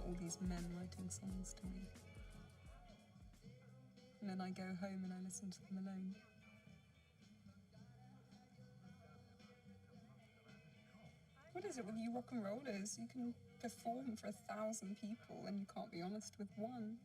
all these men writing songs to me. And then I go home and I listen to them alone. What is it with you rock and rollers? You can perform for 1,000 people and you can't be honest with one.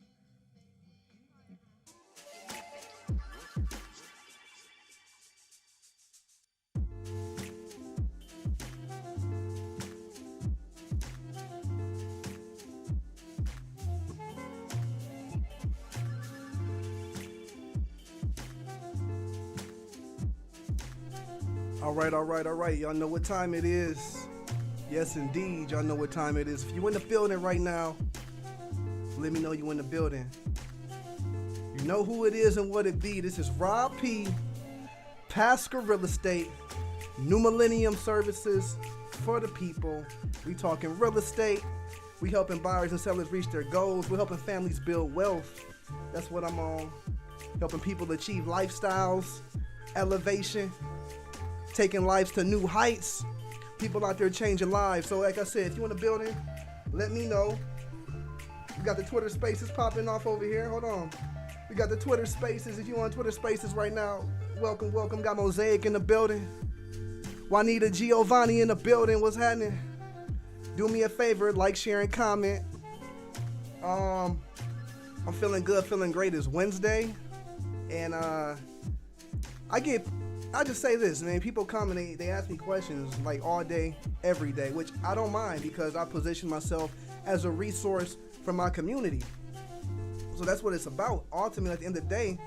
All right. Y'all know what time it is. Yes, indeed. Y'all know what time it is. If you in the building right now, let me know you in the building. You know who it is and what it be. This is Rob P. Pasker Real Estate, New Millennium Services for the people. We talking real estate. We helping buyers and sellers reach their goals. We're helping families build wealth. That's what I'm on. Helping people achieve lifestyles, elevation, taking lives to new heights. People out there changing lives. So like I said, if you in the building, let me know. We got the Twitter Spaces popping off over here. Hold on. We got the Twitter Spaces. If you on Twitter Spaces right now, welcome. Got Mosaic in the building. Juanita Giovanni in the building. What's happening? Do me a favor, like, share, and comment. I'm feeling good, feeling great. It's Wednesday. And I just say this, man. People come and they ask me questions like all day, every day, which I don't mind because I position myself as a resource for my community. So that's what it's about, ultimately, at the end of the day.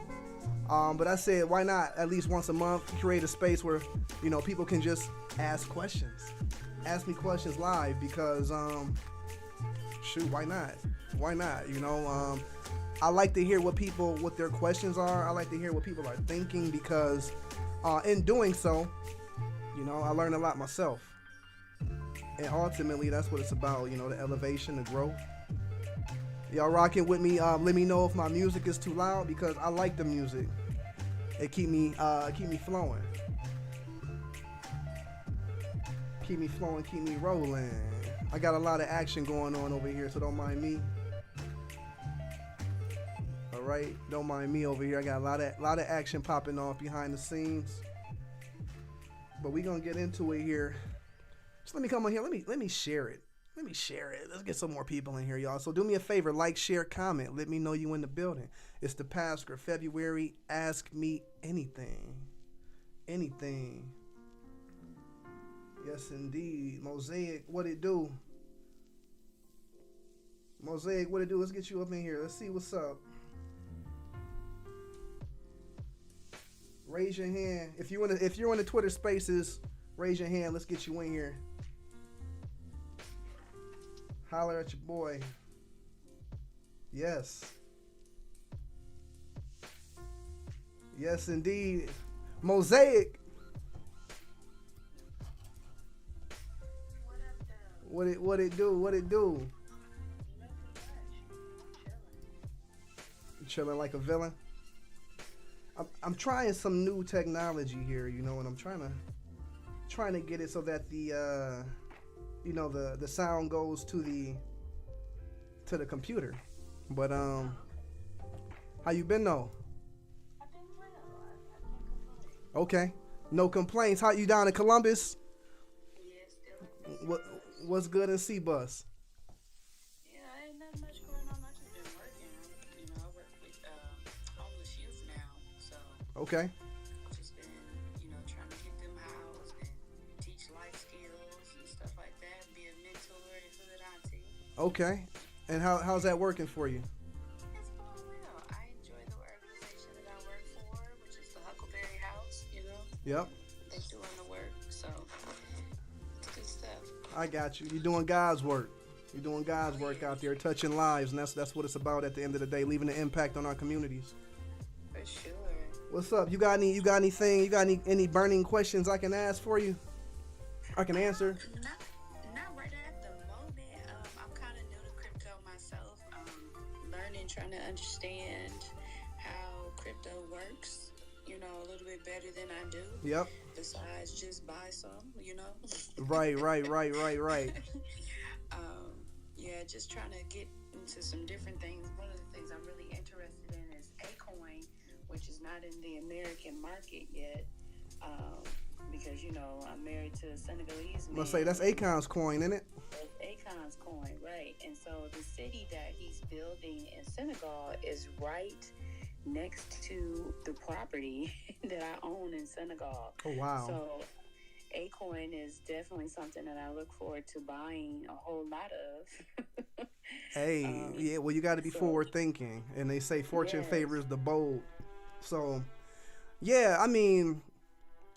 But I said, why not at least once a month create a space where, you know, people can just ask questions. Ask me questions live because, shoot, why not? Why not? You know, I like to hear what their questions are. I like to hear what people are thinking because in doing so, you know, I learn a lot myself. And ultimately, that's what it's about, you know, the elevation, the growth. Y'all rocking with me? Let me know if my music is too loud because I like the music. It keep me flowing. Keep me flowing, keep me rolling. I got a lot of action going on over here, so don't mind me. All right, don't mind me over here. I got a lot of action popping off behind the scenes. But we gonna get into it here. Just let me come on here. Let me share it. Let me share it. Let's get some more people in here, y'all. So do me a favor, like, share, comment. Let me know you in the building. It's the Pasker February. Ask me anything. Anything. Yes, indeed. Mosaic, what it do? Mosaic, what it do? Let's get you up in here. Let's see what's up. Raise your hand. If you're in the Twitter Spaces, raise your hand. Let's get you in here. Holler at your boy. Yes. Yes, indeed. Mosaic. What it do? You chilling like a villain? I'm trying some new technology here, you know, and I'm trying to get it so that the you know, the sound goes to the computer. But how you been though? I've been well. I can't complain. Okay, no complaints. How you down in Columbus? Yeah, still. What's good in C-Bus? Yeah, ain't nothing much going on. I just been working. You know, I work with homeless youth now, so. Okay. Just been, you know, trying to get them housed and teach life skills and stuff like that. Be a mentor and hood auntie. Okay. And how's that working for you? It's going well. I enjoy the organization that I work for, which is the Huckleberry House. You know. Yep. They're doing the work, so it's good stuff. I got you. You're doing God's work. You're doing God's work out there, touching lives, and that's what it's about at the end of the day, leaving an impact on our communities. For sure. What's up? You got anything? You got any burning questions I can ask for you? I can answer. Not right at the moment. I'm kind of new to crypto myself. Learning, trying to understand how crypto works. You know, a little bit better than I do. Yep. Besides just buy some, you know. Right. Yeah, yeah, just trying to get into some different things. One of the things I'm really interested in is Acoin, which is not in the American market yet, because I'm married to a Senegalese man. Let's say that's Akon's coin, isn't it? That's Akon's coin, right? And so the city that he's building in Senegal is right next to the property that I own in Senegal. Oh, wow. So Acoin is definitely something that I look forward to buying a whole lot of. Hey, yeah, well, you got to be forward thinking, and they say fortune favors the bold. So, yeah, I mean,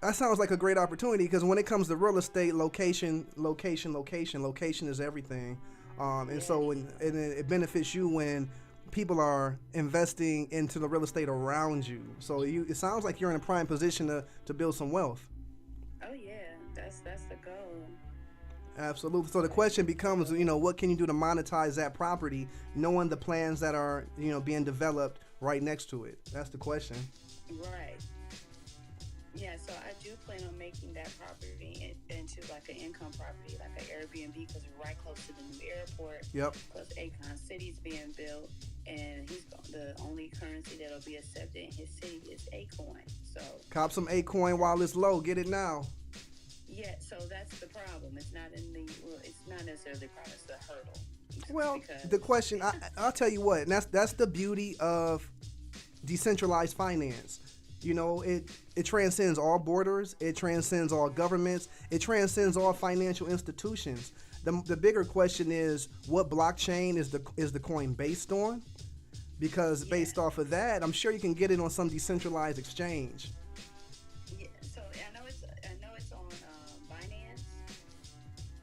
that sounds like a great opportunity, because when it comes to real estate, location is everything. And so it benefits you when people are investing into the real estate around you. So it sounds like you're in a prime position to build some wealth. Oh yeah, that's the goal. Absolutely. So the question becomes, what can you do to monetize that property, knowing the plans that are, being developed right next to it? That's the question. Right. Yeah, so I do plan on making that property into like an income property, like an Airbnb, because we're right close to the new airport. Yep. Plus Akon City's being built, and the only currency that'll be accepted in his city is Acoin. So cop some Acoin while it's low. Get it now. Yeah, so that's the problem. It's not necessarily the problem, it's the hurdle. Well, the question, I'll tell you what, and that's the beauty of decentralized finance. It transcends all borders. It transcends all governments. It transcends all financial institutions. The bigger question is, what blockchain is the coin based on? Because based off of that, I'm sure you can get it on some decentralized exchange. Yeah, so I know it's on Binance,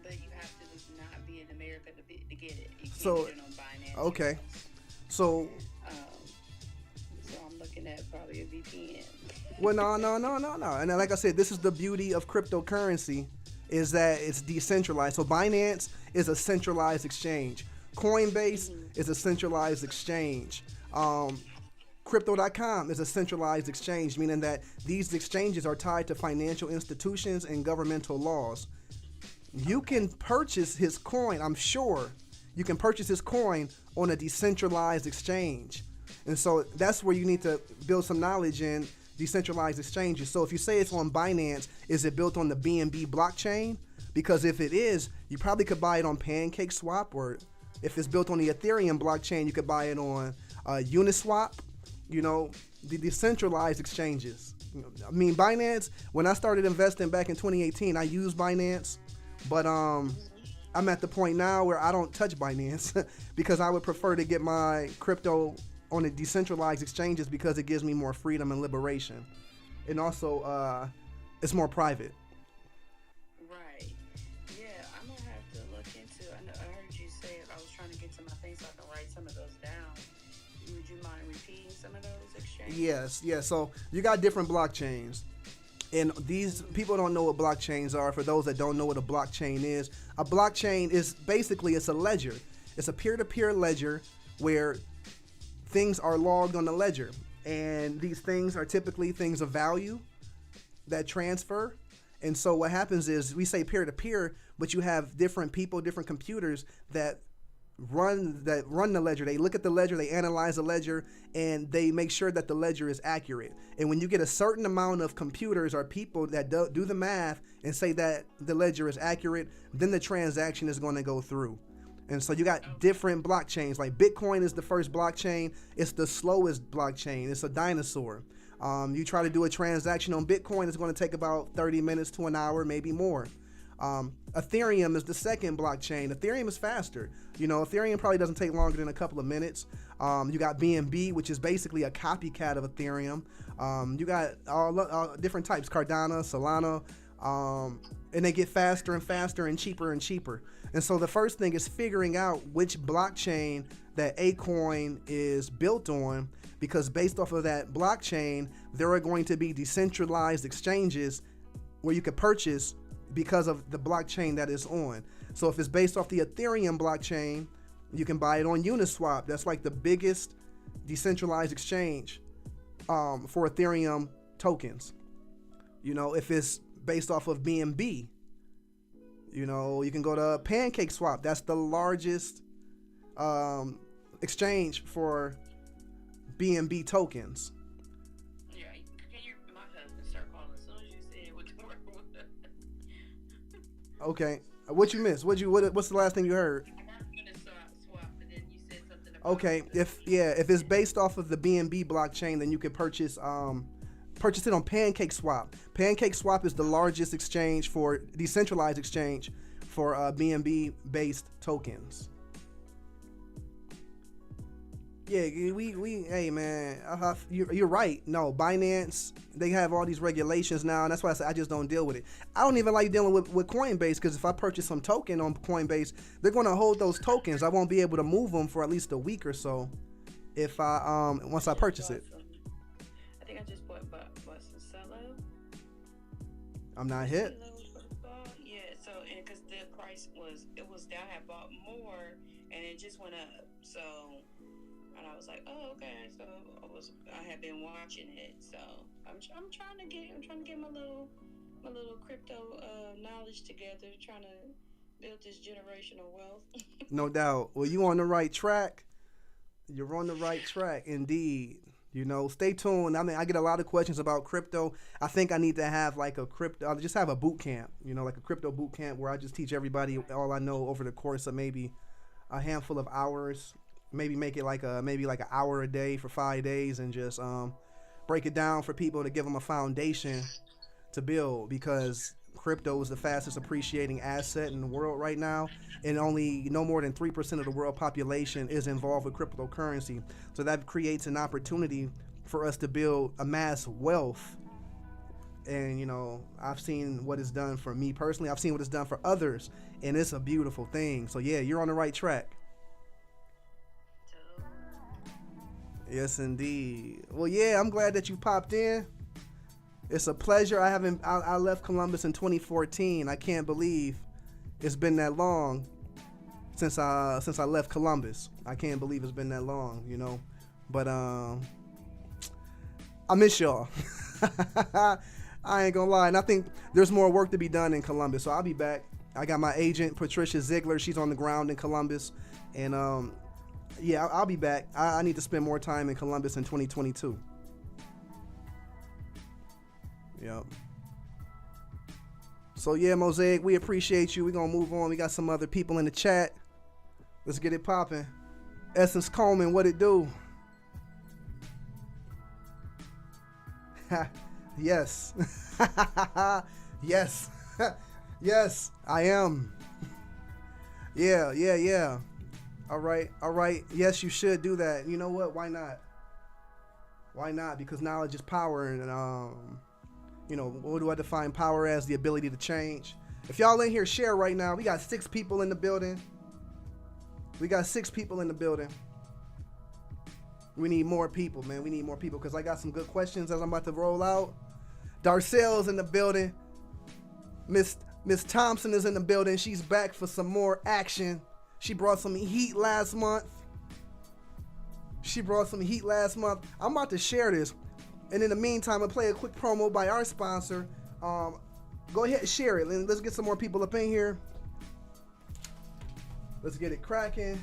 but you have to not be in America to get it. You can't get it on Binance. Okay. So I'm looking at probably a VPN. Well, no. And like I said, this is the beauty of cryptocurrency, is that it's decentralized. So Binance is a centralized exchange. Coinbase is a centralized exchange. Crypto.com is a centralized exchange, meaning that these exchanges are tied to financial institutions and governmental laws. You can purchase his coin, I'm sure. You can purchase his coin on a decentralized exchange. And so that's where you need to build some knowledge in decentralized exchanges. So if you say it's on Binance, is it built on the BNB blockchain? Because if it is, you probably could buy it on PancakeSwap, or if it's built on the Ethereum blockchain, you could buy it on Uniswap. The decentralized exchanges. I mean, Binance, when I started investing back in 2018, I used Binance, but I'm at the point now where I don't touch Binance because I would prefer to get my crypto on the decentralized exchanges, because it gives me more freedom and liberation, and also it's more private. Right. Yeah, I'm gonna have to look into. I heard you say I was trying to get to my things so I can write some of those down. Would you mind repeating some of those exchanges? Yes. So you got different blockchains, and these people don't know what blockchains are. For those that don't know what a blockchain is, a blockchain is basically, it's a ledger. It's a peer-to-peer ledger where things are logged on the ledger, and these things are typically things of value that transfer. And so what happens is, we say peer-to-peer, but you have different people, different computers that run the ledger. They look at the ledger, they analyze the ledger, and they make sure that the ledger is accurate. And when you get a certain amount of computers or people that do the math and say that the ledger is accurate, then the transaction is going to go through. And so you got different blockchains. Like Bitcoin is the first blockchain. It's the slowest blockchain. It's a dinosaur. You try to do a transaction on Bitcoin, it's going to take about 30 minutes to an hour, maybe more. Ethereum is the second blockchain. Ethereum is faster. Ethereum probably doesn't take longer than a couple of minutes. You got BNB, which is basically a copycat of Ethereum. You got all different types, Cardano, Solana, and they get faster and faster and cheaper and cheaper. And so the first thing is figuring out which blockchain that Acoin is built on, because based off of that blockchain, there are going to be decentralized exchanges where you could purchase because of the blockchain that it's on. So if it's based off the Ethereum blockchain, you can buy it on Uniswap. That's like the biggest decentralized exchange for Ethereum tokens. If it's based off of BNB, you can go to PancakeSwap. That's the largest exchange for BNB tokens. Yeah, can you? My husband started calling as soon as you said what the word was. Okay, what you missed? What's the last thing you heard? I got you to swap, but then you said something about. Okay, if it's based off of the BNB blockchain, then you could purchase it on Pancake Swap. Pancake Swap is the largest exchange for decentralized exchange for BNB based tokens. Yeah, hey man, you're right. No, Binance, they have all these regulations now, and that's why I said I just don't deal with it. I don't even like dealing with Coinbase, because if I purchase some token on Coinbase, they're going to hold those tokens. I won't be able to move them for at least a week or so if once I purchase it. I think I just bought some Cello. I'm not hit. Yeah, so and because the price was down, I had bought more, and it just went up. So. And I was like, oh, okay. So I had been watching it. So I'm trying to get my little crypto knowledge together, trying to build this generational wealth. No doubt. Well, you on the right track. You're on the right track, indeed. You know, stay tuned. I mean, I get a lot of questions about crypto. I think I need to have like I'll just have a boot camp, you know, like a crypto boot camp where I just teach everybody all I know over the course of maybe a handful of hours. Maybe make it like an hour a day for 5 days, and just break it down for people to give them a foundation to build, because crypto is the fastest appreciating asset in the world right now, and only no more than 3% of the world population is involved with cryptocurrency. So that creates an opportunity for us to amass wealth. And you know, I've seen what it's done for me personally. I've seen what it's done for others, and it's a beautiful thing. So yeah, you're on the right track. Yes, indeed. Well, yeah, I'm glad that you popped in. It's a pleasure. I left Columbus in 2014. I can't believe it's been that long since I left Columbus. I can't believe it's been that long, you know. But I miss y'all. I ain't gonna lie. And I think there's more work to be done in Columbus. So I'll be back. I got my agent, Patricia Ziegler. She's on the ground in Columbus. And yeah, I'll be back. I need to spend more time in Columbus in 2022. Yep. So yeah, Mosaic, we appreciate you. We're going to move on. We got some other people in the chat. Let's get it popping. Essence Coleman, what it do? Yes. Yes. Yes, I am. Yeah. All right. Yes, you should do that. You know what? Why not? Why not? Because knowledge is power, and you know, what do I define power as? The ability to change. If y'all in here, share right now. We got 6 people in the building. We need more people, man. We need more people, because I got some good questions as I'm about to roll out. Darcel's in the building. Miss Thompson is in the building. She's back for some more action. She brought some heat last month. I'm about to share this. And in the meantime, I'll play a quick promo by our sponsor. Go ahead and share it. Let's get some more people up in here. Let's get it cracking.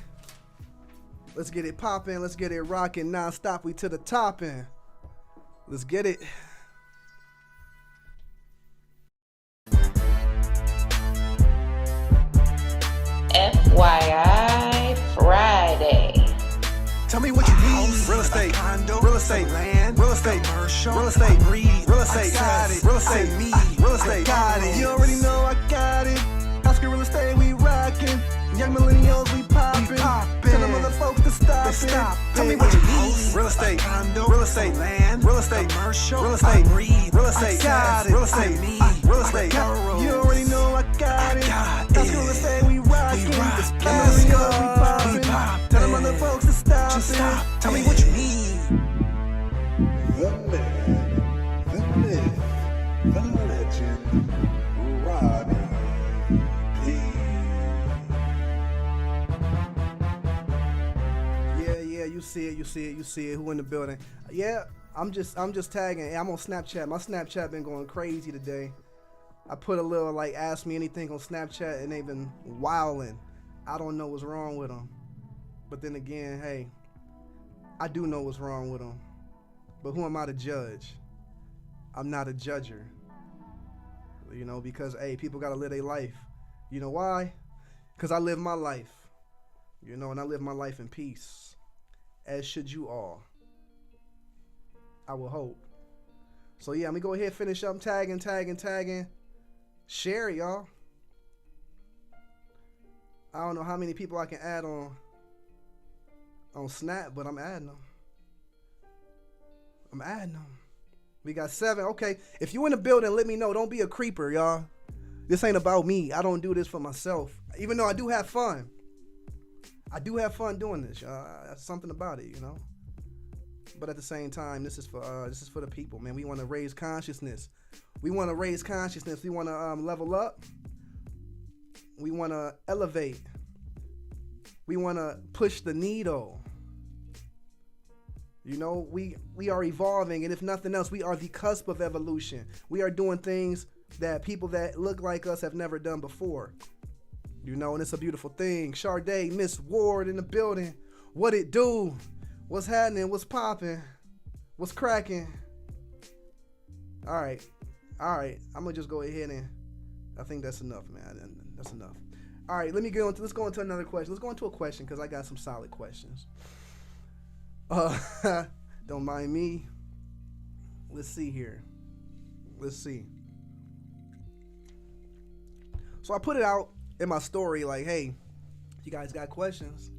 Let's get it popping. Let's get it rocking non-stop. We to the topping. Let's get it. FYI Friday. Tell me what you need. Real estate, condo, real estate, land, real estate, commercial, real estate, breed, real estate, got it, real estate, me, real estate, got it. You already know I got it. Oscar Real Estate, we rockin'. Young millennials, we poppin'. Tell them other folks to stop it. Tell me what you need. Real estate, condo, real estate, land, real estate, commercial, real estate, breed, real estate, got it, real estate, me, real estate, you already know I got it. Oscar Real Estate, we rockin'. Young millennials, we poppin'. Tell them other folks to stop it. Tell me what you need. The man, the myth, the legend, Roddy P. Yeah, you see it. Who in the building? Yeah, I'm just tagging. I'm on Snapchat. My Snapchat been going crazy today. I put a little like ask me anything on Snapchat, and they've been wilding. I don't know what's wrong with them. But then again, hey, I do know what's wrong with them. But who am I to judge? I'm not a judger. You know, because, hey, people got to live their life. You know why? Because I live my life. You know, and I live my life in peace. As should you all. I will hope. So, yeah, I'm going to go ahead and finish up tagging. Share it, y'all. I don't know how many people I can add on Snap, but I'm adding them. We got 7. Okay, if you in the building, let me know. Don't be a creeper, y'all. This ain't about me. I don't do this for myself. Even though I do have fun. I do have fun doing this, y'all. That's something about it, you know. But at the same time, this is for the people, man. We want to raise consciousness. We want to level up. We want to elevate. We want to push the needle. You know, we are evolving, and if nothing else, we are the cusp of evolution. We are doing things that people that look like us have never done before. You know, and it's a beautiful thing. Sade, Miss Ward in the building. What it do? What's happening? What's popping? What's cracking? All right. I'm gonna just go ahead and I think that's enough, man. That's enough. All right, let's go into another question. Let's go into a question because I got some solid questions. Don't mind me. Let's see here. So I put it out in my story like, hey, if you guys got questions,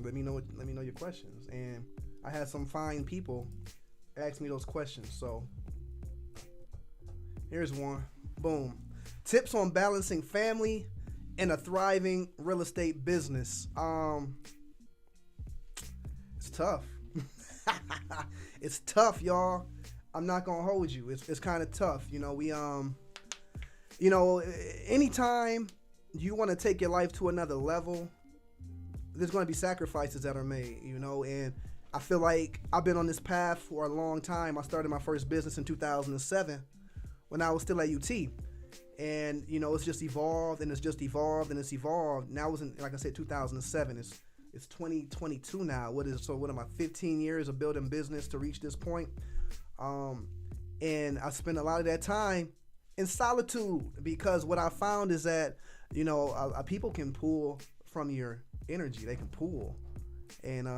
let me know your questions. And I had some fine people ask me those questions. So here's one. Boom. Tips on balancing family and a thriving real estate business. It's tough. It's tough, y'all. I'm not gonna hold you. It's kind of tough. You know, anytime you want to take your life to another level, there's going to be sacrifices that are made, you know, and I feel like I've been on this path for a long time. I started my first business in 2007 when I was still at UT. And, you know, it's just evolved. Now it was in, like I said, 2007. It's 2022 now. What am I, 15 years of building business to reach this point? And I spent a lot of that time in solitude because what I found is that, you know, people can pull from your energy. They can pull and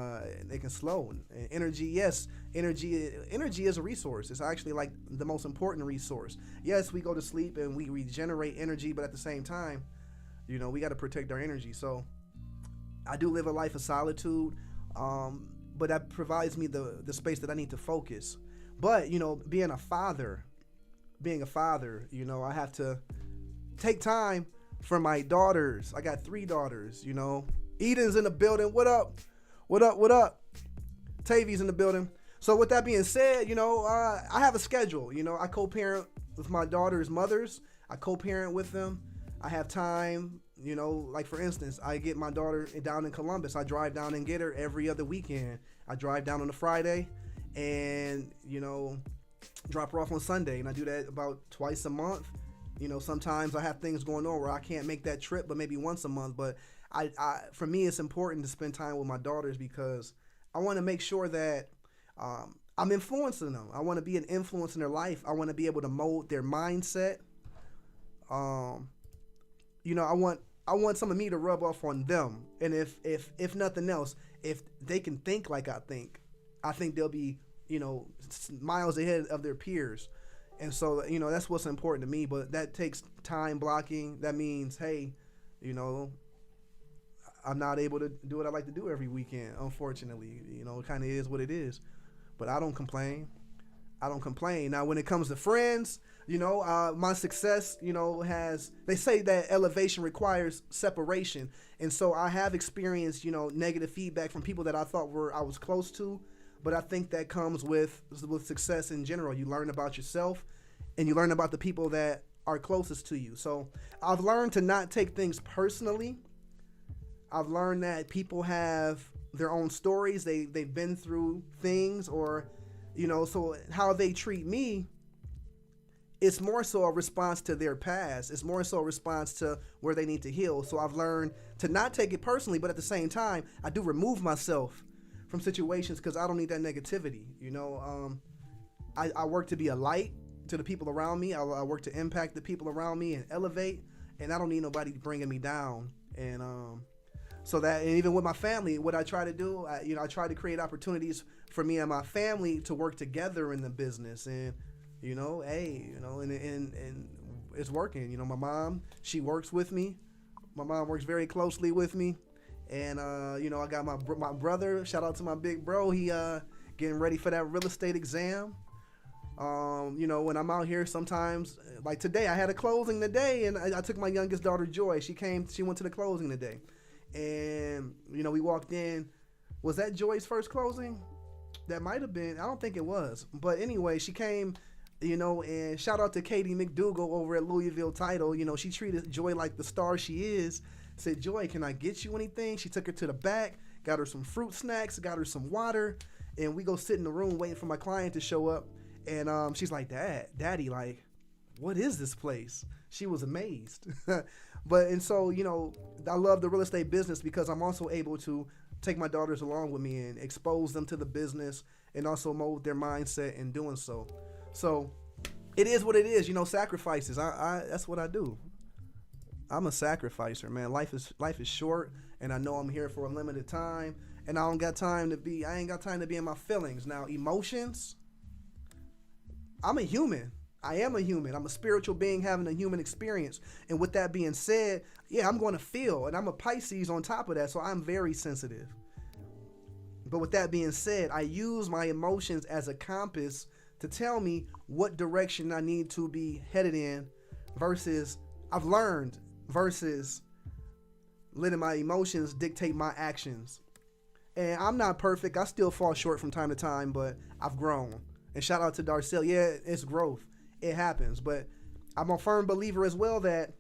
they can slow. And energy is a resource. It's actually like the most important resource. Yes, we go to sleep and we regenerate energy, but at the same time, you know, we got to protect our energy. So I do live a life of solitude, but that provides me the space that I need to focus. But, you know, being a father, you know, I have to take time for my daughters. I got 3 daughters, you know. Eden's in the building. What up? Tavy's in the building. So with that being said, you know, I have a schedule. You know, I co-parent with my daughter's mothers. I co-parent with them. I have time, you know, like for instance, I get my daughter down in Columbus. I drive down and get her every other weekend. I drive down on a Friday and, you know, drop her off on Sunday. And I do that about twice a month. You know, sometimes I have things going on where I can't make that trip, but maybe once a month. But for me, it's important to spend time with my daughters because I want to make sure that I'm influencing them. I want to be an influence in their life. I want to be able to mold their mindset. You know, I want some of me to rub off on them. And if nothing else, if they can think like I think they'll be, you know, miles ahead of their peers. And so, you know, that's what's important to me. But that takes time blocking. That means, hey, you know, I'm not able to do what I like to do every weekend, unfortunately. You know, it kind of is what it is. But I don't complain. Now, when it comes to friends, you know, my success, you know, they say that elevation requires separation. And so I have experienced, you know, negative feedback from people that I thought I was close to. But I think that comes with success in general. You learn about yourself and you learn about the people that are closest to you. So I've learned to not take things personally. I've learned that people have their own stories. They've been through things or, you know, so how they treat me it's more so a response to their past. It's more so a response to where they need to heal. So I've learned to not take it personally, but at the same time, I do remove myself from situations because I don't need that negativity. You know, I work to be a light to the people around me. I work to impact the people around me and elevate, and I don't need nobody bringing me down. And so that, and even with my family, what I try to do, I try to create opportunities for me and my family to work together in the business. And and it's working. You know, my mom, she works with me. My mom works very closely with me. And, I got my brother, shout out to my big bro. He getting ready for that real estate exam. When I'm out here sometimes, like today, I had a closing today, and I took my youngest daughter, Joy. She went to the closing today. And, we walked in. Was that Joy's first closing? That might have been. I don't think it was. But anyway, she came, and shout out to Katie McDougal over at Louisville Title. She treated Joy like the star she is. Said, Joy, can I get you anything? She took her to the back, got her some fruit snacks, got her some water, and we go sit in the room waiting for my client to show up. And she's like, Daddy, like, what is this place? She was amazed. So, I love the real estate business because I'm also able to take my daughters along with me and expose them to the business and also mold their mindset in doing so. So it is what it is, sacrifices. I that's what I do. I'm a sacrificer, man. Life is short, and I know I'm here for a limited time, and I ain't got time to be in my feelings. Now, emotions, I'm a human. I am a human. I'm a spiritual being having a human experience. And with that being said, yeah, I'm going to feel, and I'm a Pisces on top of that, so I'm very sensitive. But with that being said, I use my emotions as a compass to tell me what direction I need to be headed in versus letting my emotions dictate my actions. And I'm not perfect. I still fall short from time to time, but I've grown. And shout out to Darcel. Yeah, it's growth. It happens. But I'm a firm believer as well that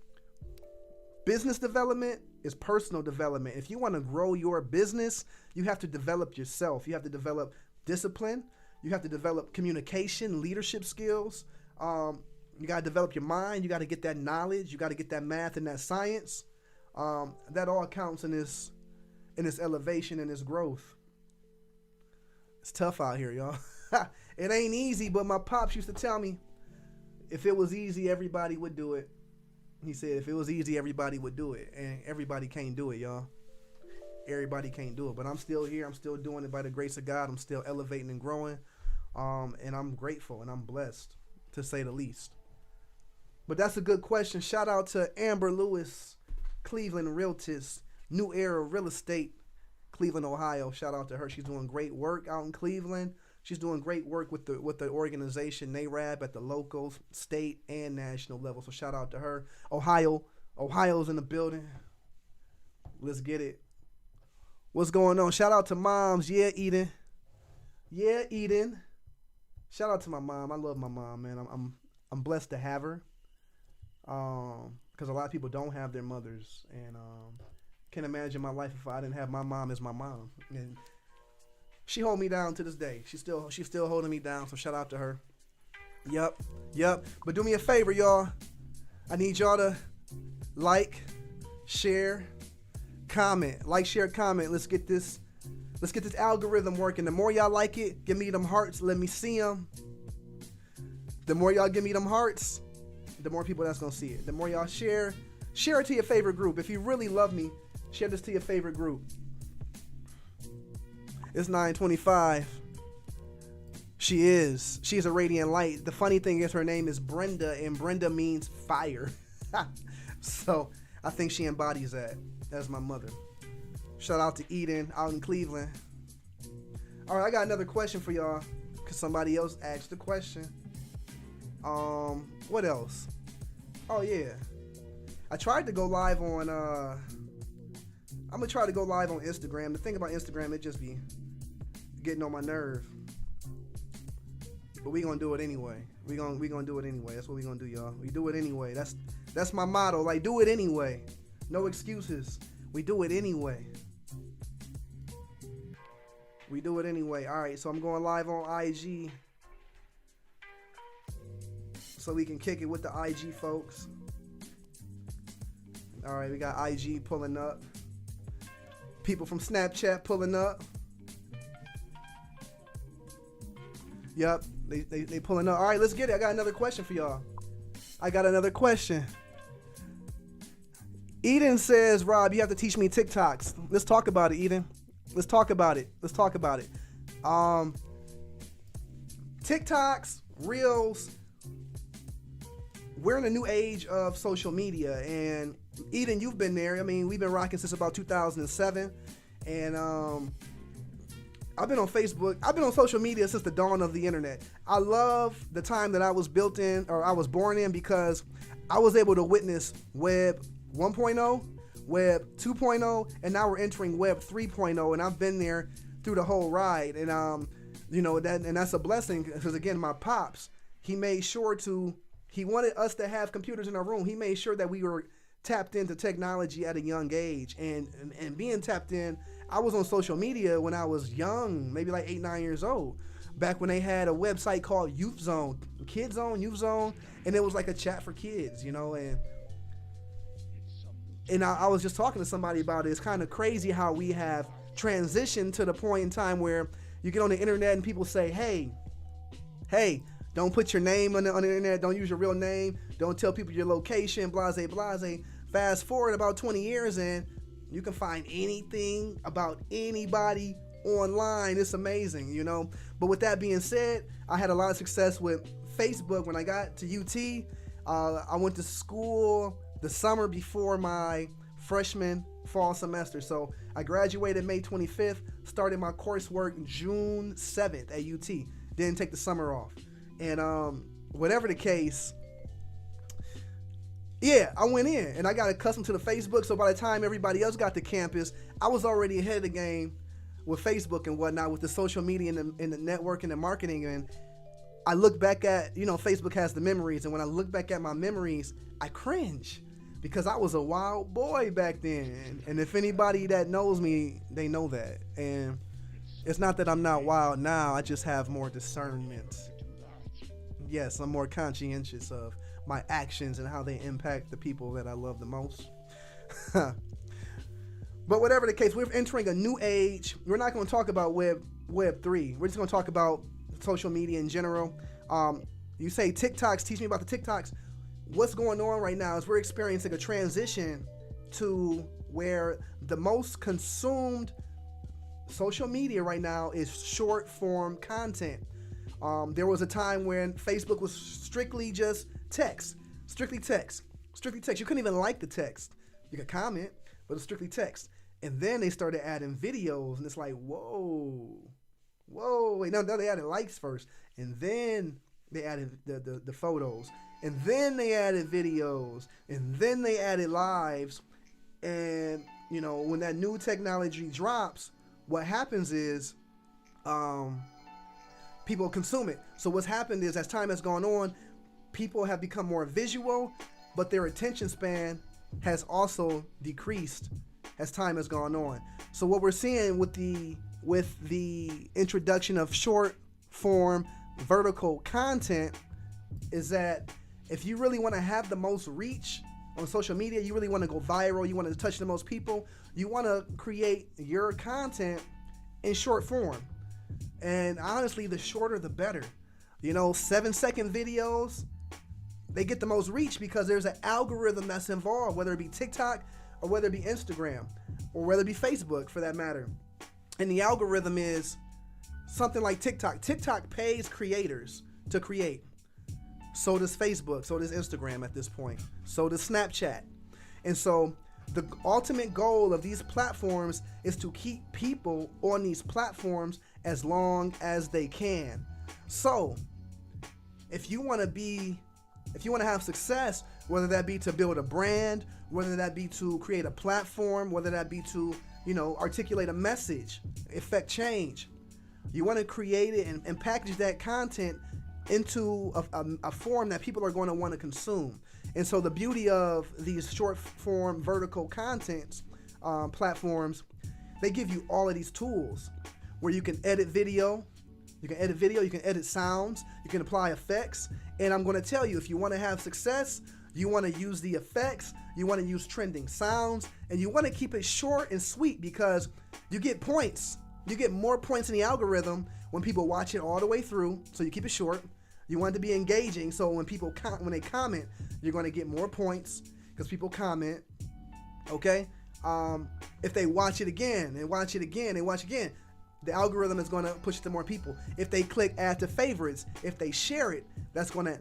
business development is personal development. If you want to grow your business, you have to develop yourself. You have to develop discipline. You have to develop communication, leadership skills. You got to develop your mind. You got to get that knowledge. You got to get that math and that science. That all counts in this elevation and this growth. It's tough out here, y'all. It ain't easy, but my pops used to tell me, if it was easy, everybody would do it. He said, if it was easy, everybody would do it. And everybody can't do it, y'all. Everybody can't do it. But I'm still here. I'm still doing it by the grace of God. I'm still elevating and growing. And I'm grateful and I'm blessed, to say the least. But that's a good question. Shout out to Amber Lewis, Cleveland Realtist, New Era Real Estate, Cleveland, Ohio. Shout out to her. She's doing great work out in Cleveland. She's doing great work with the organization NARAB at the local, state, and national level. So shout out to her. Ohio's in the building. Let's get it. What's going on? Shout out to moms. Yeah, Eden. Shout out to my mom. I love my mom, man. I'm blessed to have her. Because a lot of people don't have their mothers, and can't imagine my life if I didn't have my mom as my mom. And she hold me down to this day. She's still holding me down. So shout out to her. Yep. But do me a favor, y'all. I need y'all to like, share, comment. Like, share, comment. Let's get this algorithm working. The more y'all like it, give me them hearts. Let me see them. The more y'all give me them hearts, the more people that's gonna see it. The more y'all share it to your favorite group. If you really love me, share this to your favorite group. It's 9:25. She's a radiant light. The funny thing is her name is Brenda, and Brenda means fire. So I think she embodies that as my mother. Shout out to Eden out in Cleveland. All right, I got another question for y'all because somebody else asked the question. What else? Oh yeah, I tried to go live on. I'm gonna try to go live on Instagram. The thing about Instagram, it just be getting on my nerve. But we gonna do it anyway. We gonna do it anyway. That's what we gonna do, y'all. We do it anyway. That's my motto. Like, do it anyway. No excuses. We do it anyway. We do it anyway. All right, so I'm going live on IG. so we can kick it with the IG folks. All right, we got IG pulling up. People from Snapchat pulling up. Yep, they pulling up. All right, let's get it. I got another question for y'all. I got another question. Eden says, Rob, you have to teach me TikToks. Let's talk about it, Eden. Let's talk about it. TikToks, Reels. We're in a new age of social media, and Eden, you've been there. I mean, we've been rocking since about 2007, and I've been on Facebook. I've been on social media since the dawn of the internet. I love the time that I was born in, because I was able to witness Web 1.0, Web 2.0, and now we're entering Web 3.0, and I've been there through the whole ride, and that's a blessing, because again, my pops, he wanted us to have computers in our room. He made sure that we were tapped into technology at a young age, and being tapped in, I was on social media when I was young, maybe like 8, 9 years old, back when they had a website called Youth Zone, Kid Zone, Youth Zone, and it was like a chat for kids, and I was just talking to somebody about it. It's kind of crazy how we have transitioned to the point in time where you get on the internet and people say, hey, don't put your name on the internet. Don't use your real name. Don't tell people your location, blase, blase. Fast forward about 20 years and you can find anything about anybody online. It's amazing, But with that being said, I had a lot of success with Facebook when I got to UT. I went to school the summer before my freshman fall semester. So I graduated May 25th, started my coursework June 7th at UT. Didn't take the summer off. And whatever the case, yeah, I went in and I got accustomed to the Facebook. So by the time everybody else got to campus, I was already ahead of the game with Facebook and whatnot, with the social media and the network and the marketing. And I look back at, Facebook has the memories. And when I look back at my memories, I cringe, because I was a wild boy back then. And if anybody that knows me, they know that. And it's not that I'm not wild now. I just have more discernment. Yes, I'm more conscientious of my actions and how they impact the people that I love the most. But whatever the case, we're entering a new age. We're not going to talk about Web 3. We're just going to talk about social media in general. You say TikToks, teach me about the TikToks. What's going on right now is we're experiencing a transition to where the most consumed social media right now is short form content. There was a time when Facebook was strictly just text, strictly text. You couldn't even like the text. You could comment, but it's strictly text. And then they started adding videos, and it's like, whoa, wait, no, they added likes first, and then they added the photos, and then they added videos, and then they added lives. And when that new technology drops, what happens is people consume it. So what's happened is, as time has gone on, people have become more visual, but their attention span has also decreased as time has gone on. So what we're seeing with the introduction of short form vertical content is that if you really want to have the most reach on social media, you really want to go viral, you want to touch the most people, you want to create your content in short form. And honestly, the shorter the better. 7-second videos, they get the most reach because there's an algorithm that's involved, whether it be TikTok or whether it be Instagram or whether it be Facebook for that matter. And the algorithm is something like TikTok. TikTok pays creators to create. So does Facebook, so does Instagram at this point, so does Snapchat. And so the ultimate goal of these platforms is to keep people on these platforms as long as they can. So if you want to have success, whether that be to build a brand, whether that be to create a platform, whether that be to, articulate a message, effect change, you want to create it and package that content into a form that people are going to want to consume. And so the beauty of these short form vertical content platforms, they give you all of these tools where you can edit video, You can edit video, you can edit sounds, you can apply effects. And I'm going to tell you, if you want to have success, you want to use the effects, you want to use trending sounds, and you want to keep it short and sweet because you get points. You get more points in the algorithm when people watch it all the way through, so you keep it short. You want it to be engaging, so when people when they comment, you're going to get more points because people comment. Okay, if they watch it again and watch it again and watch again, the algorithm is going to push it to more people. If they click add to favorites, if they share it, that's going to,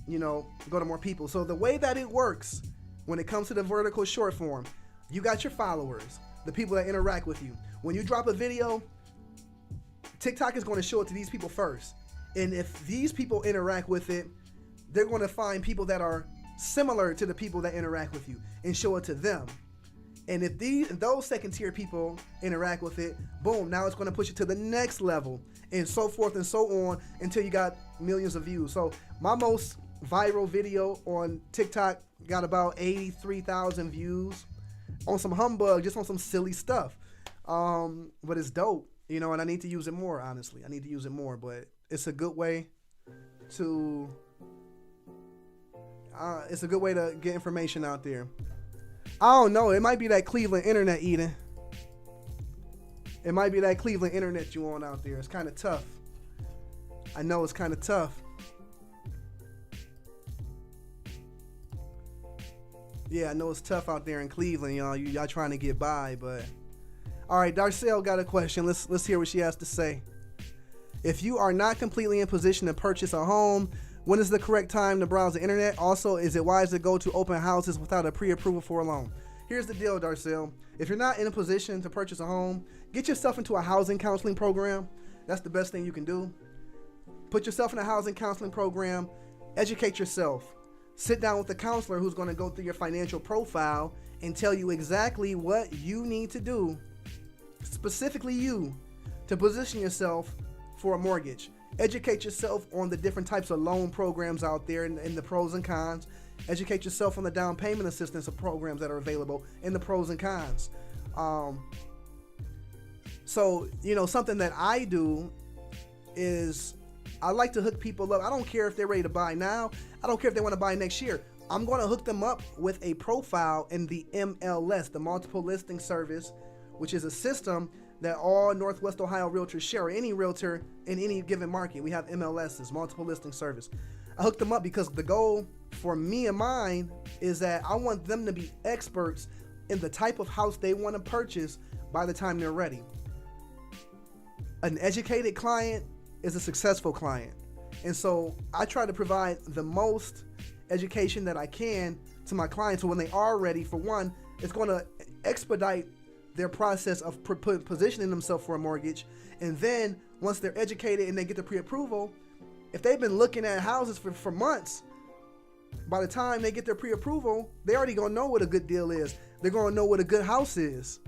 go to more people. So the way that it works when it comes to the vertical short form, you got your followers, the people that interact with you. When you drop a video, TikTok is going to show it to these people first. And if these people interact with it, they're going to find people that are similar to the people that interact with you and show it to them. And if those second tier people interact with it, boom, now it's going to push it to the next level and so forth and so on until you got millions of views. So my most viral video on TikTok got about 83,000 views on some humbug, just on some silly stuff. But it's dope, and I need to use it more, honestly. I need to use it more, but it's a good way to get information out there. I don't know. It might be that Cleveland internet, Eden. It might be that Cleveland internet you on out there. It's kind of tough. I know it's kind of tough. Yeah, I know it's tough out there in Cleveland, y'all. Y'all trying to get by, but all right. Darcel got a question. Let's hear what she has to say. If you are not completely in position to purchase a home, when is the correct time to browse the internet? Also, is it wise to go to open houses without a pre-approval for a loan? Here's the deal, Darcel. If you're not in a position to purchase a home, get yourself into a housing counseling program. That's the best thing you can do. Put yourself in a housing counseling program. Educate yourself. Sit down with a counselor who's going to go through your financial profile and tell you exactly what you need to do, specifically you, to position yourself for a mortgage. Educate yourself on the different types of loan programs out there and the pros and cons. Educate yourself on the down payment assistance of programs that are available and the pros and cons. So, something that I do is I like to hook people up. I don't care if they're ready to buy now. I don't care if they want to buy next year. I'm going to hook them up with a profile in the MLS, the Multiple Listing Service, which is a system that all Northwest Ohio realtors share, or any realtor in any given market. We have MLSs, Multiple Listing Service. I hooked them up because the goal for me and mine is that I want them to be experts in the type of house they want to purchase by the time they're ready. An educated client is a successful client. And so I try to provide the most education that I can to my clients. So when they are ready, for one, it's going to expedite their process of positioning themselves for a mortgage. And then once they're educated and they get the pre-approval, if they've been looking at houses for months, by the time they get their pre-approval, they already gonna know what a good deal is. They're gonna know what a good house is,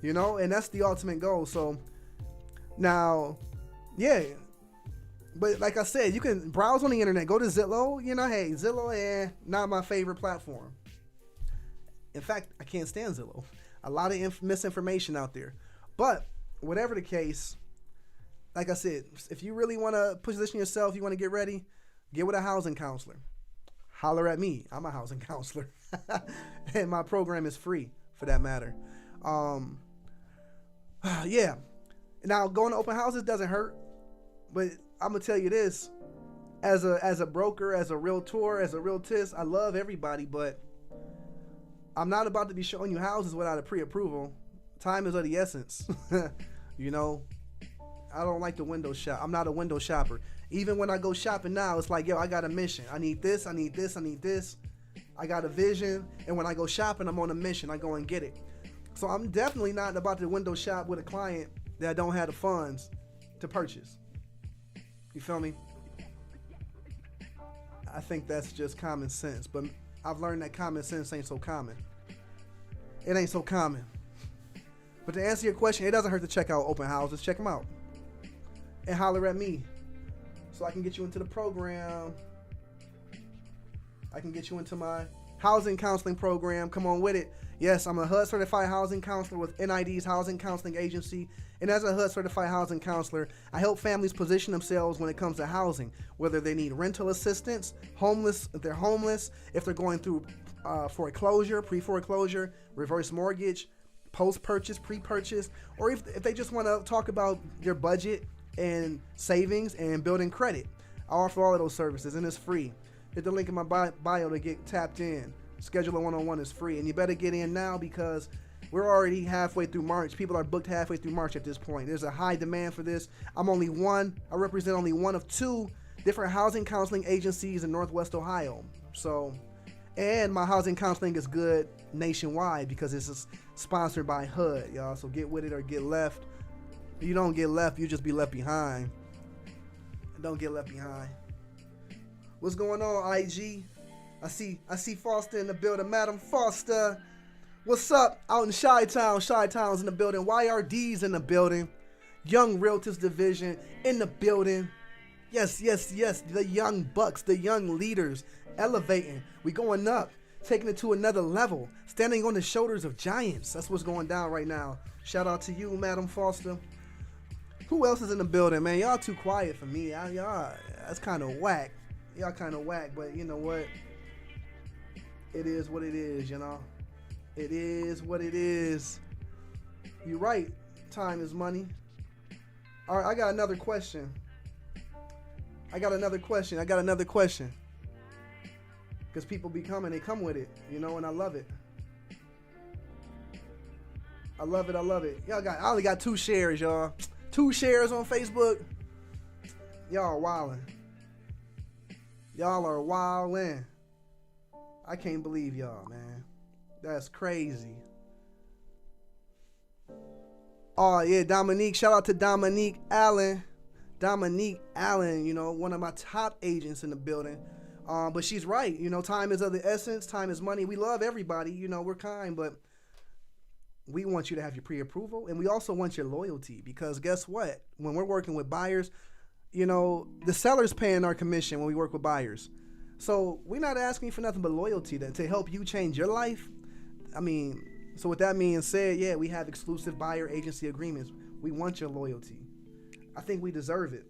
and that's the ultimate goal. So now, yeah, but like I said, you can browse on the internet, go to Zillow. Hey, Zillow, not my favorite platform. In fact, I can't stand Zillow. A lot of misinformation out there. But whatever the case, like I said, if you really want to position yourself, you want to get ready, get with a housing counselor. Holler at me. I'm a housing counselor. And my program is free, for that matter. Yeah. Now, going to open houses doesn't hurt. But I'm going to tell you this. As a broker, as a realtor, as a realtist, I love everybody, but I'm not about to be showing you houses without a pre-approval. Time is of the essence. I don't like to window shop. I'm not a window shopper. Even when I go shopping now, it's like, I got a mission. I need this, I need this, I need this. I got a vision. And when I go shopping, I'm on a mission. I go and get it. So I'm definitely not about to window shop with a client that don't have the funds to purchase. You feel me? I think that's just common sense. But I've learned that common sense ain't so common. It ain't so common. But to answer your question, it doesn't hurt to check out open houses. Check them out. And holler at me so I can get you into the program. I can get you into my housing counseling program. Come on with it. Yes, I'm a HUD certified housing counselor with NID's housing counseling agency. And as a HUD certified housing counselor, I help families position themselves when it comes to housing, whether they need rental assistance, homeless, if they're homeless, if they're going through foreclosure, pre-foreclosure, reverse mortgage, post-purchase, pre-purchase, or if they just want to talk about their budget and savings and building credit. I offer all of those services, and it's free. Hit the link in my bio to get tapped in. Schedule a one-on-one is free, and you better get in now because we're already halfway through March. People are booked halfway through March at this point. There's a high demand for this. I represent only one of 2 different housing counseling agencies in Northwest Ohio. So, and my housing counseling is good nationwide because it's sponsored by HUD, y'all. So get with it or get left. If you don't get left, you just be left behind. Don't get left behind. What's going on, IG? I see Foster in the building. Madam Foster, what's up? Out in Chi-Town. Chi-Town's in the building. YRD's in the building. Young Realtors Division in the building. Yes. The young bucks, the young leaders, elevating. We going up, taking it to another level, standing on the shoulders of giants. That's what's going down right now. Shout out to you, Madam Foster. Who else is in the building, man? Y'all too quiet for me. Y'all, that's kind of whack. Y'all kind of whack, but you know what? It is what it is, you know? It is what it is. You're right. Time is money. All right, I got another question. Because people be coming, they come with it, you know, and I love it. I love it. I only got 2 shares, y'all. 2 shares on Facebook. Y'all wildin'. Y'all are wildin'. I can't believe y'all, man. That's crazy. Oh, yeah, Dominique. Shout out to Dominique Allen. You know, one of my top agents in the building. But she's right. You know, time is of the essence. Time is money. We love everybody. You know, we're kind, but we want you to have your pre-approval. And we also want your loyalty because guess what? When we're working with buyers, you know, the seller's paying our commission when we work with buyers. So we're not asking for nothing but loyalty to help you change your life. I mean, so with that being said, yeah, we have exclusive buyer agency agreements. We want your loyalty. I think we deserve it.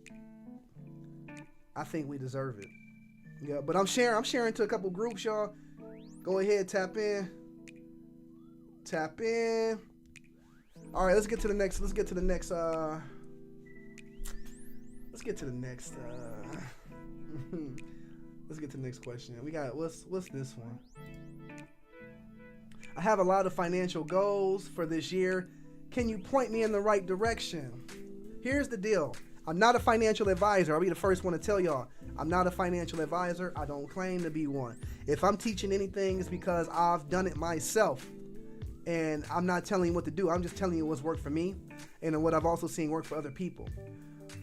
Yeah, but I'm sharing to a couple groups, y'all. Go ahead, tap in. All right, let's get to the next question. We got what's this one? I have a lot of financial goals for this year. Can you point me in the right direction? Here's the deal. I'm not a financial advisor. I'll be the first one to tell y'all. I'm not a financial advisor. I don't claim to be one. If I'm teaching anything, it's because I've done it myself. And I'm not telling you what to do. I'm just telling you what's worked for me and what I've also seen work for other people.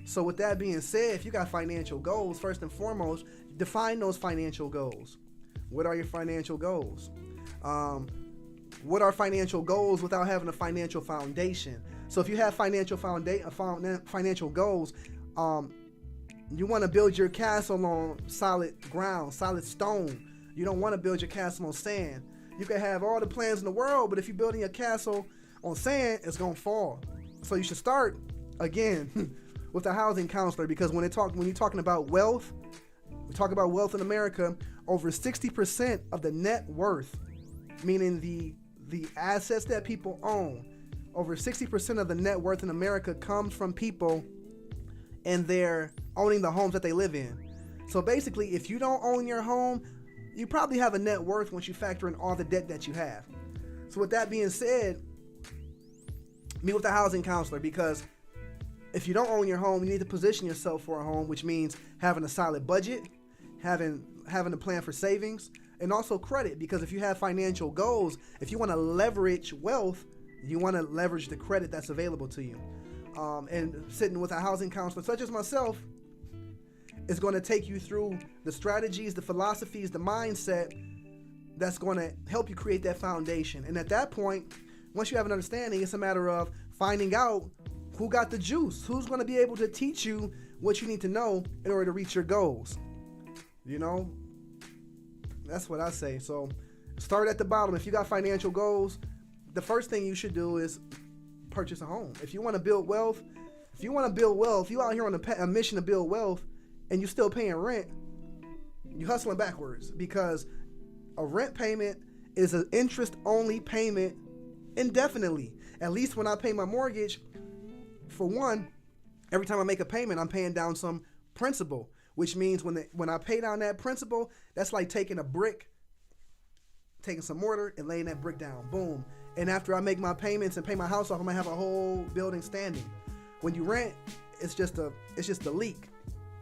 So with that being said, if you got financial goals, first and foremost, define those financial goals. What are your financial goals? What are financial goals without having a financial foundation? So if you have financial goals, you want to build your castle on solid ground, solid stone. You don't want to build your castle on sand. You can have all the plans in the world, but if you're building a castle on sand, it's going to fall. So you should start, again, with a housing counselor, because when you're talking about wealth, we talk about wealth in America, over 60% of the net worth, meaning the assets that people own, over 60% of the net worth in America comes from people and they're owning the homes that they live in. So basically, if you don't own your home, you probably have a net worth once you factor in all the debt that you have. So with that being said, meet with a housing counselor, because if you don't own your home, you need to position yourself for a home, which means having a solid budget, having a plan for savings, and also credit, because if you have financial goals, if you want to leverage wealth, you want to leverage the credit that's available to you. And sitting with a housing counselor such as myself is going to take you through the strategies, the philosophies, the mindset that's going to help you create that foundation. And at that point, once you have an understanding, it's a matter of finding out who got the juice, who's going to be able to teach you what you need to know in order to reach your goals. You know, that's what I say. So Start at the bottom. If you got financial goals, the first thing you should do is purchase a home. If you want to build wealth, you out here on a mission to build wealth, and you still paying rent, you hustling backwards, because a rent payment is an interest-only payment indefinitely. At least when I pay my mortgage, for one, every time I make a payment, I'm paying down some principal, which means when I pay down that principal, that's like taking a brick, taking some mortar and laying that brick down. Boom. And after I make my payments and pay my house off, I'm gonna have a whole building standing. When you rent, it's just a leak,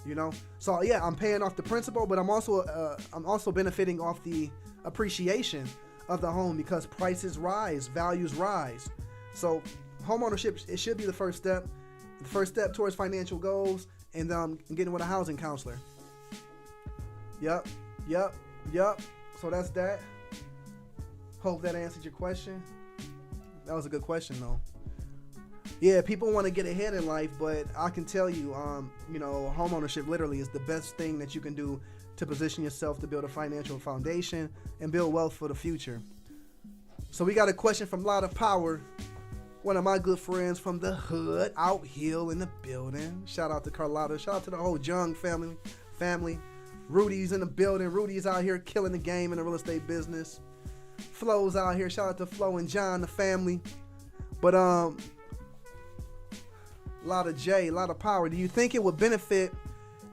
you know. So yeah, I'm paying off the principal, but I'm also benefiting off the appreciation of the home, because prices rise, values rise. So homeownership, it should be the first step towards financial goals, and getting with a housing counselor. Yep. So that's that. Hope that answered your question. That was a good question, though. Yeah, people want to get ahead in life, but I can tell you, homeownership literally is the best thing that you can do to position yourself to build a financial foundation and build wealth for the future. So we got a question from Lot of Power, one of my good friends from the hood, out here in the building. Shout out to Carlotta. Shout out to the whole Jung family. Rudy's in the building. Rudy's out here killing the game in the real estate business. Flo's out here. Shout out to Flo and John, the family. But lot of Power. Do you think it would benefit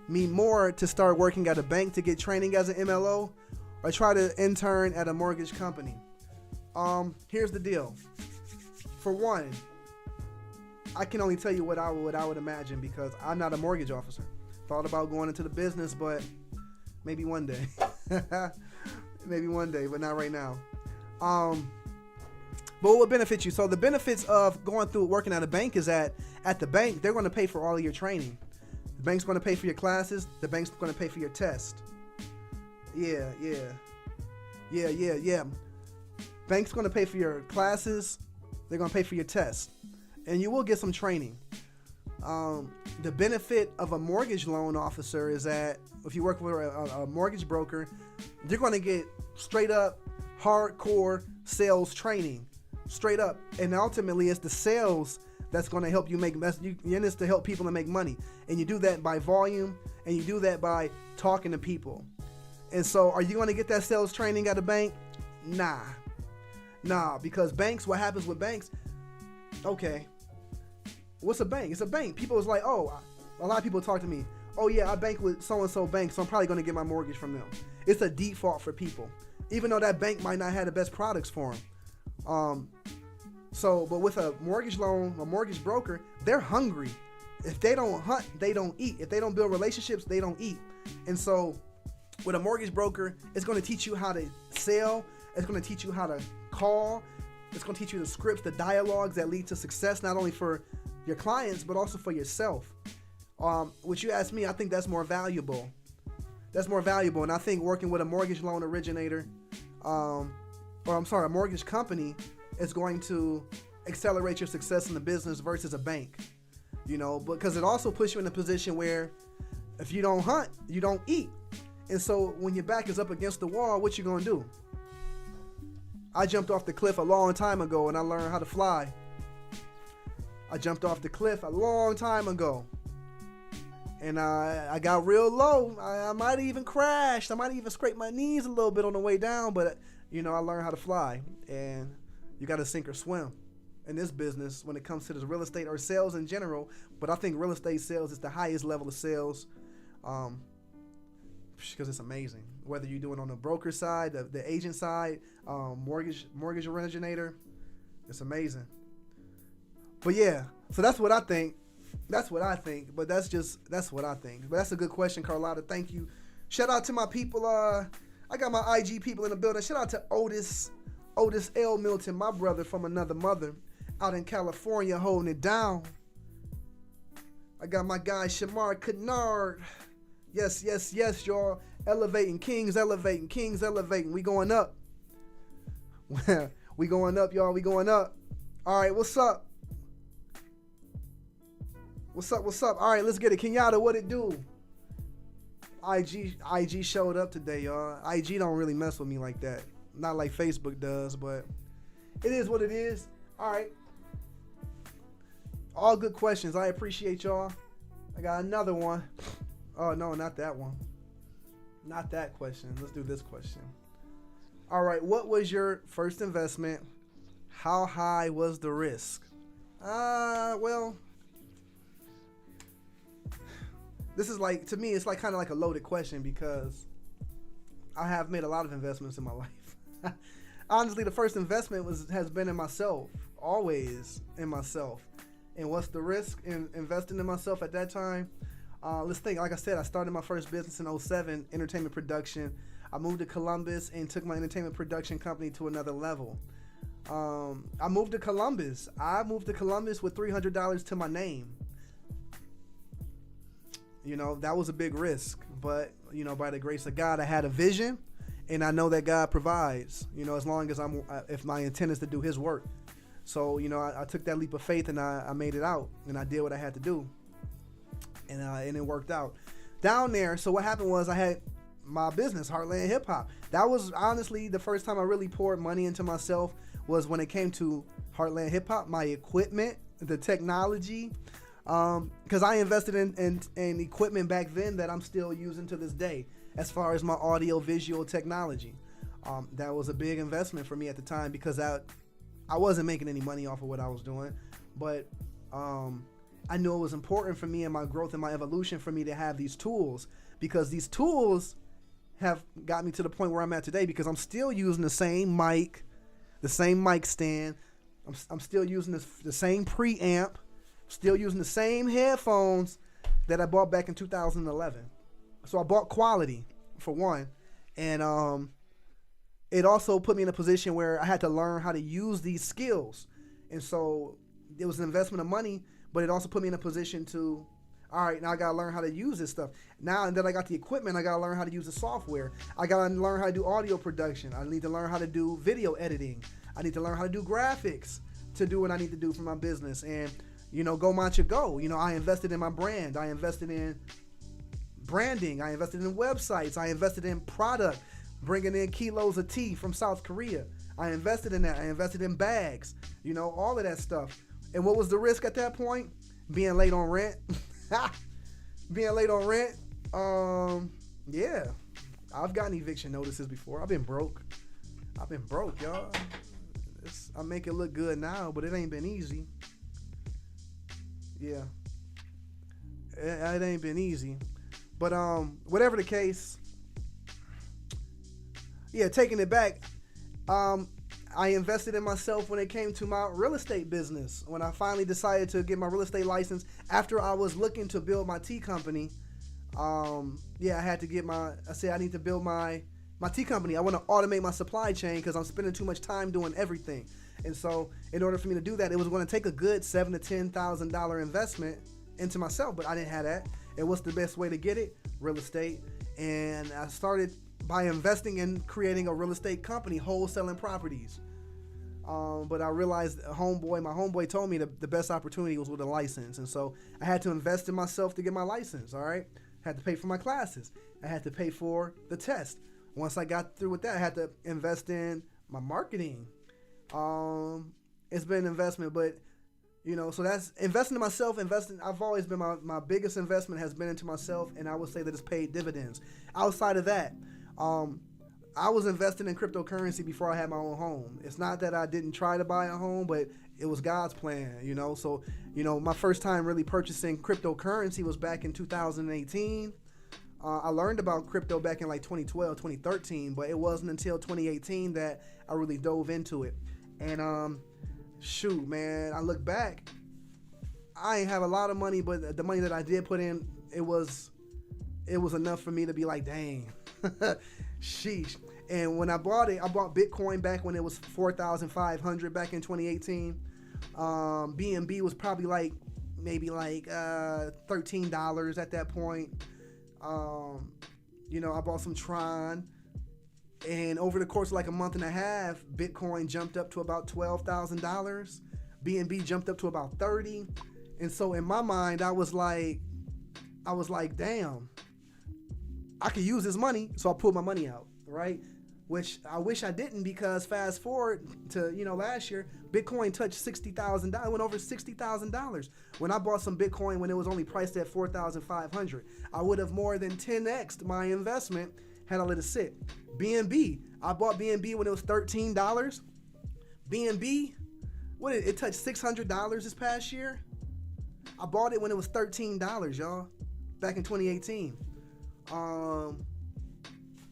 me more to start working at a bank to get training as an MLO, or try to intern at a mortgage company? Here's the deal. For one, I can only tell you what I would imagine, because I'm not a mortgage officer. Thought about going into the business, but maybe one day. Maybe one day, but not right now. But what would benefit you? So the benefits of going through working at a bank is that at the bank, they're going to pay for all of your training. The bank's going to pay for your classes. The bank's going to pay for your test. Yeah. Bank's going to pay for your classes. They're going to pay for your test. And you will get some training. The benefit of a mortgage loan officer is that if you work with a mortgage broker, they're going to get straight up hardcore sales training. Straight up. And ultimately, it's the sales that's going to help you you're in this to help people and make money. And you do that by volume, and you do that by talking to people. And so are you going to get that sales training at a bank? Nah, because banks, what happens with banks, okay, what's a bank? It's a bank. People is like, oh, a lot of people talk to me, oh yeah, I bank with so-and-so bank, so I'm probably going to get my mortgage from them. It's a default for people, even though that bank might not have the best products for them. But with a mortgage loan, a mortgage broker, they're hungry. If they don't hunt, they don't eat. If they don't build relationships, they don't eat. And so with a mortgage broker, it's going to teach you how to sell. It's going to teach you how to call. It's going to teach you the scripts, the dialogues that lead to success, not only for your clients, but also for yourself. Which you ask me, I think that's more valuable. And I think working with a mortgage loan originator, a mortgage company, is going to accelerate your success in the business versus a bank. Because it also puts you in a position where if you don't hunt, you don't eat. And so when your back is up against the wall, what you gonna do? I jumped off the cliff a long time ago and I learned how to fly. I jumped off the cliff a long time ago. And I got real low. I might have even crashed. I might have even scraped my knees a little bit on the way down. But, I learned how to fly. And you got to sink or swim in this business when it comes to this real estate or sales in general. But I think real estate sales is the highest level of sales because it's amazing. Whether you do it on the broker side, the agent side, mortgage originator, it's amazing. But yeah, so that's what I think. But that's what I think. But that's a good question, Carlotta. Thank you. Shout out to my people. I got my IG people in the building. Shout out to Otis L. Milton, my brother from another mother, out in California holding it down. I got my guy Shamar Kennard. Yes, y'all. Elevating kings, elevating. We going up. We going up, y'all. We going up. All right, what's up? All right, let's get it. Kenyatta, what it do? IG showed up today, y'all. IG don't really mess with me like that. not like Facebook does, but it is what it is. All right. All good questions. I appreciate y'all. I got another one. Oh, no, not that one. Not that question. Let's do this question. All right. What was your first investment? How high was the risk? Well, this is like, to me, it's like kind of like a loaded question because I have made a lot of investments in my life. Honestly, the first investment has been in myself, always in myself. And what's the risk in investing in myself at that time? Let's think. Like I said, I started my first business in 2007, entertainment production. I moved to Columbus and took my entertainment production company to another level. I moved to Columbus. With $300 to my name. You know, that was a big risk. But, you know, by the grace of God, I had a vision. And I know that God provides, you know, as long as if my intent is to do his work. So, you know, I took that leap of faith and I made it out and I did what I had to do. And it worked out. Down there, so what happened was I had my business, Heartland Hip Hop. That was honestly the first time I really poured money into myself was when it came to Heartland Hip Hop, my equipment, the technology. Because I invested in equipment back then that I'm still using to this day. As far as my audio visual technology, that was a big investment for me at the time because I wasn't making any money off of what I was doing, but I knew it was important for me and my growth and my evolution for me to have these tools because these tools have got me to the point where I'm at today because I'm still using the same mic stand. I'm still using the same preamp, still using the same headphones that I bought back in 2011. So I bought quality for one, and it also put me in a position where I had to learn how to use these skills. And so it was an investment of money, but it also put me in a position to, all right, now I got to learn how to use this stuff. Now that I got the equipment, I got to learn how to use the software. I got to learn how to do audio production. I need to learn how to do video editing. I need to learn how to do graphics to do what I need to do for my business. And, you know, go Mancha go. You know, I invested in my brand. I invested in branding. I invested in websites. I invested in product, bringing in kilos of tea from South Korea. I invested in that. I invested in bags, you know, all of that stuff. And what was the risk at that point? Being late on rent. Being late on rent. Yeah, I've gotten eviction notices before. I've been broke, y'all. I make it look good now, but it ain't been easy. Yeah, it ain't been easy. But whatever the case, yeah, taking it back, I invested in myself when it came to my real estate business. When I finally decided to get my real estate license after I was looking to build my tea company, yeah, I had to get I said I need to build my tea company. I want to automate my supply chain because I'm spending too much time doing everything. And so in order for me to do that, it was going to take a good $7,000 to $10,000 investment into myself, but I didn't have that. And what's the best way to get it? Real estate. And I started by investing in creating a real estate company, wholesaling properties. But I realized my homeboy told me the best opportunity was with a license. And so I had to invest in myself to get my license, all right? I had to pay for my classes. I had to pay for the test. Once I got through with that, I had to invest in my marketing. It's been an investment, but you know, so that's investing in myself. I've always been my biggest investment has been into myself, and I would say that it's paid dividends. Outside of that, I was investing in cryptocurrency before I had my own home. It's not that I didn't try to buy a home, but it was God's plan, you know. So, you know, my first time really purchasing cryptocurrency was back in 2018. I learned about crypto back in like 2012, 2013, but it wasn't until 2018 that I really dove into it. And shoot, man, I look back, I ain't have a lot of money, but the money that I did put in, it was enough for me to be like, dang, sheesh. And when I bought Bitcoin back when it was 4,500 back in 2018. BNB was probably maybe $13 at that point. You know, I bought some Tron, and over the course of like a month and a half, Bitcoin jumped up to about $12,000. BNB jumped up to about 30. And so in my mind, I was like, damn, I could use this money. So I pulled my money out, right? which I wish I didn't, because fast forward to, last year, Bitcoin touched $60,000. It went over $60,000. When I bought some Bitcoin when it was only priced at $4,500, I would have more than 10x'd my investment had I let it sit. BNB, I bought BNB when it was $13. BNB, it touched $600 this past year. I bought it when it was $13, y'all, back in 2018.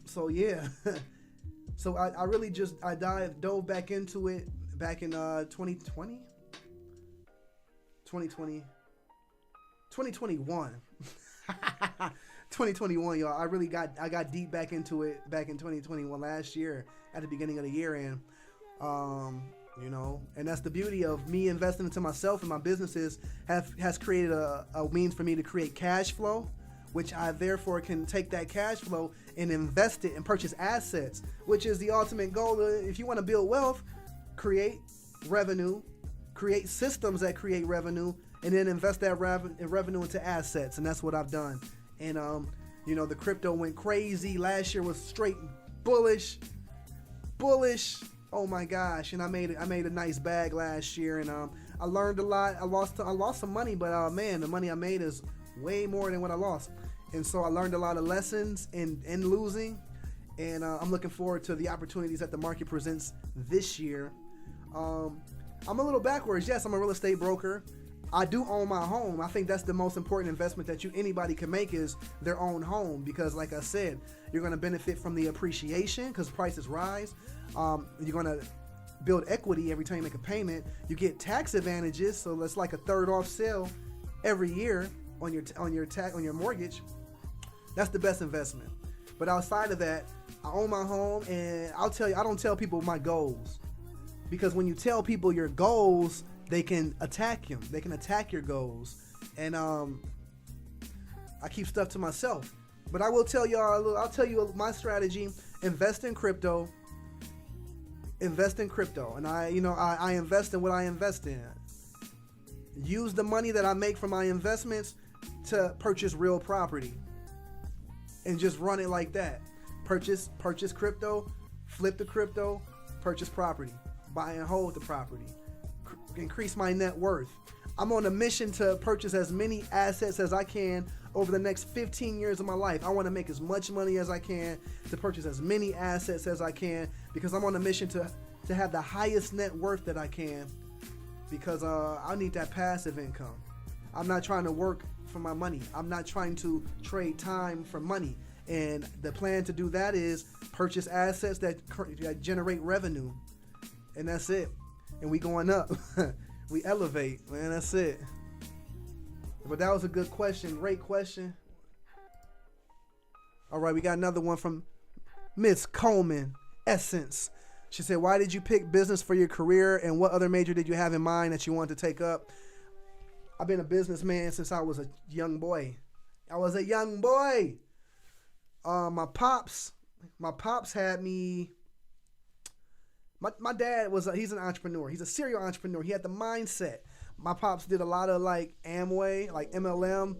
So yeah. So I really just, dove back into it back in 2020? 2021. 2021, y'all. I got deep back into it back in 2021 last year at the beginning of the year. And, and that's the beauty of me investing into myself and my businesses has created a means for me to create cash flow, which I therefore can take that cash flow and invest it and purchase assets, which is the ultimate goal. If you want to build wealth, create revenue, create systems that create revenue, and then invest that revenue into assets. And that's what I've done. And, the crypto went crazy. Last year was straight bullish. Oh my gosh. And I made a nice bag last year. And, I learned a lot. I lost some money, but, man, the money I made is way more than what I lost. And so I learned a lot of lessons in losing, and I'm looking forward to the opportunities that the market presents this year. I'm a little backwards. Yes, I'm a real estate broker. I do own my home. I think that's the most important investment that anybody can make, is their own home, because like I said, you're going to benefit from the appreciation because prices rise. You're going to build equity every time you make a payment. You get tax advantages, so that's like a third off sale every year on your mortgage. That's the best investment. But outside of that, I own my home, and I'll tell you, I don't tell people my goals, because when you tell people your goals, they can attack them. They can attack your goals, and I keep stuff to myself. But I will tell y'all. I'll tell you my strategy: invest in crypto. Invest in crypto, and I invest in what I invest in. Use the money that I make from my investments to purchase real property, and just run it like that. Purchase crypto, flip the crypto, purchase property, buy and hold the property, increase my net worth. I'm on a mission to purchase as many assets as I can over the next 15 years of my life. I want to make as much money as I can to purchase as many assets as I can, because I'm on a mission to have the highest net worth that I can, because I need that passive income. I'm not trying to work for my money. I'm not trying to trade time for money. And the plan to do that is purchase assets that generate revenue. And that's it. And we going up. We elevate, man. That's it. But that was a good question. Great question. All right, we got another one from Miss Coleman Essence. She said, why did you pick business for your career, and what other major did you have in mind that you wanted to take up? I've been a businessman since I was a young boy. My pops had me. My dad he's an entrepreneur. He's a serial entrepreneur. He had the mindset. My pops did a lot of like Amway, like MLM.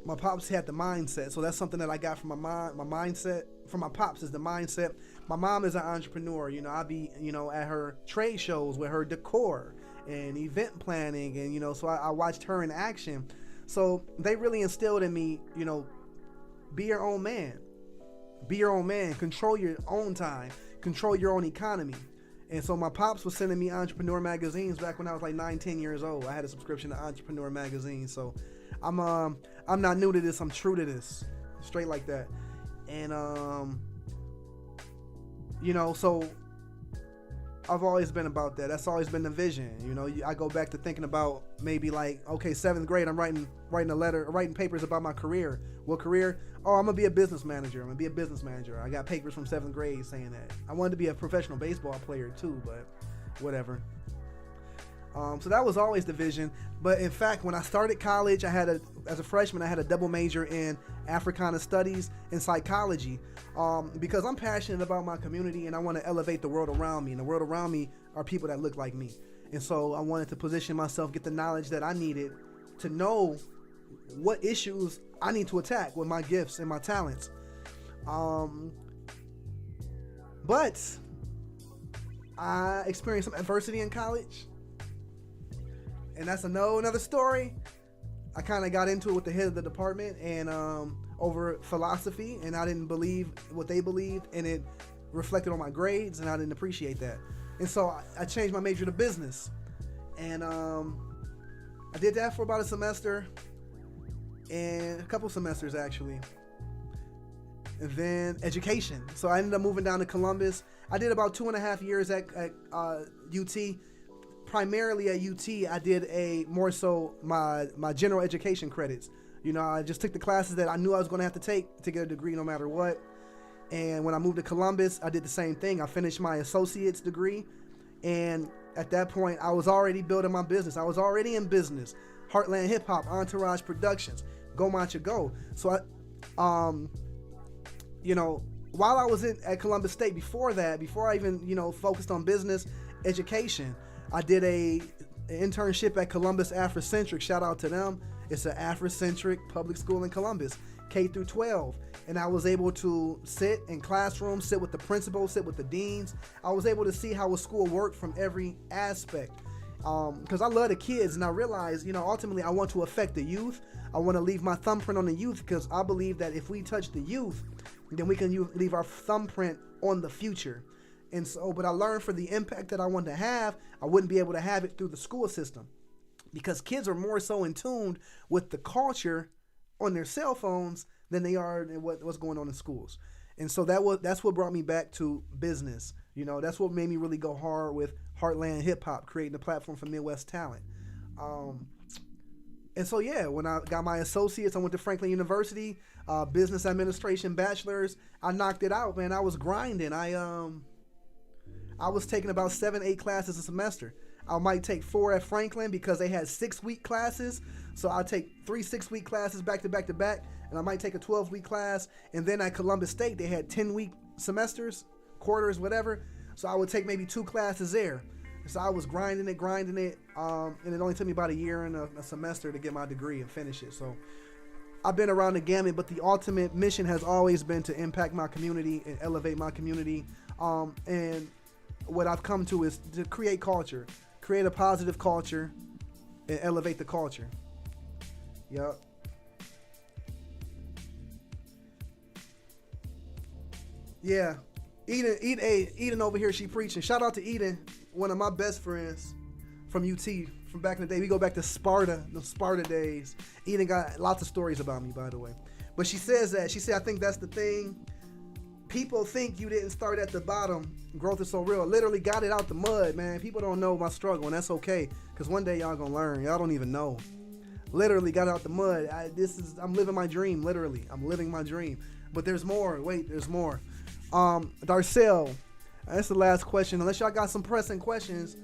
My pops had the mindset. So that's something that I got from my mindset. From my pops is the mindset. My mom is an entrepreneur. I be, at her trade shows with her decor and event planning. And, so I watched her in action. So they really instilled in me, be your own man. Be your own man. Control your own time. Control your own economy. And so my pops was sending me Entrepreneur magazines back when I was like 9-10 years old. I had a subscription to Entrepreneur magazine. So I'm not new to this. I'm true to this. Straight like that. And so I've always been about that. That's always been the vision. I go back to thinking about maybe like, okay, 7th grade, I'm writing papers about my career. What career? Oh, I'm gonna be a business manager. I got papers from 7th grade saying that. I wanted to be a professional baseball player too, but whatever. So that was always the vision. But in fact, when I started college, as a freshman, I had a double major in Africana Studies and psychology, because I'm passionate about my community and I want to elevate the world around me. And the world around me are people that look like me. And so I wanted to position myself, get the knowledge that I needed to know what issues I need to attack with my gifts and my talents. But I experienced some adversity in college, and that's another story. I kind of got into it with the head of the department and over philosophy, and I didn't believe what they believed, and it reflected on my grades, and I didn't appreciate that. And so I changed my major to business, and I did that for about a semester, and a couple semesters actually, and then education. So I ended up moving down to Columbus. I did about 2.5 years at UT. Primarily at UT, I did more so my general education credits. You know, I just took the classes that I knew I was going to have to take to get a degree no matter what. And when I moved to Columbus, I did the same thing. I finished my associate's degree, and at that point, I was already building my business. I was already in business. Heartland Hip Hop, Entourage Productions, Go Macha Go. So you know, while I was at Columbus State, before I even, you know, focused on business education, I did an internship at Columbus Afrocentric. Shout out to them. It's an Afrocentric public school in Columbus, K through 12. And I was able to sit in classrooms, sit with the principals, sit with the deans. I was able to see how a school worked from every aspect. Because I love the kids, and I realized, you know, ultimately I want to affect the youth. I want to leave my thumbprint on the youth, because I believe that if we touch the youth, then we can leave our thumbprint on the future. And so, but I learned for the impact that I want to have, I wouldn't be able to have it through the school system, because kids are more so in tune with the culture on their cell phones than they are in what's going on in schools. And so that's what brought me back to business. You know, that's what made me really go hard with Heartland Hip Hop, creating a platform for Midwest talent. And so, yeah, when I got my associates, I went to Franklin University, business administration bachelor's. I knocked it out, man. I was grinding. I was taking about 7-8 classes a semester. I might take 4 at Franklin because they had 6-week classes. So I'll take 3 6-week classes back to back to back, and I might take a 12-week class. And then at Columbus State, they had 10-week semesters, quarters, whatever. So I would take maybe 2 classes there. So I was grinding it, and it only took me about a year and a semester to get my degree and finish it. So I've been around the gamut, but the ultimate mission has always been to impact my community and elevate my community. And what I've come to is to create culture, create a positive culture, and elevate the culture. Yup. Yeah. Eden over here, she preaching. Shout out to Eden, one of my best friends from UT from back in the day. We go back to Sparta, the Sparta days. Eden got lots of stories about me, by the way. But she said, I think that's the thing. People think you didn't start at the bottom. Growth is so real. Literally got it out the mud, man. People don't know my struggle, and that's okay, because one day y'all gonna learn. Y'all don't even know. Literally got it out the mud. I'm living my dream. Literally, I'm living my dream. But there's more. Wait, there's more. Darcel, that's the last question, unless y'all got some pressing questions.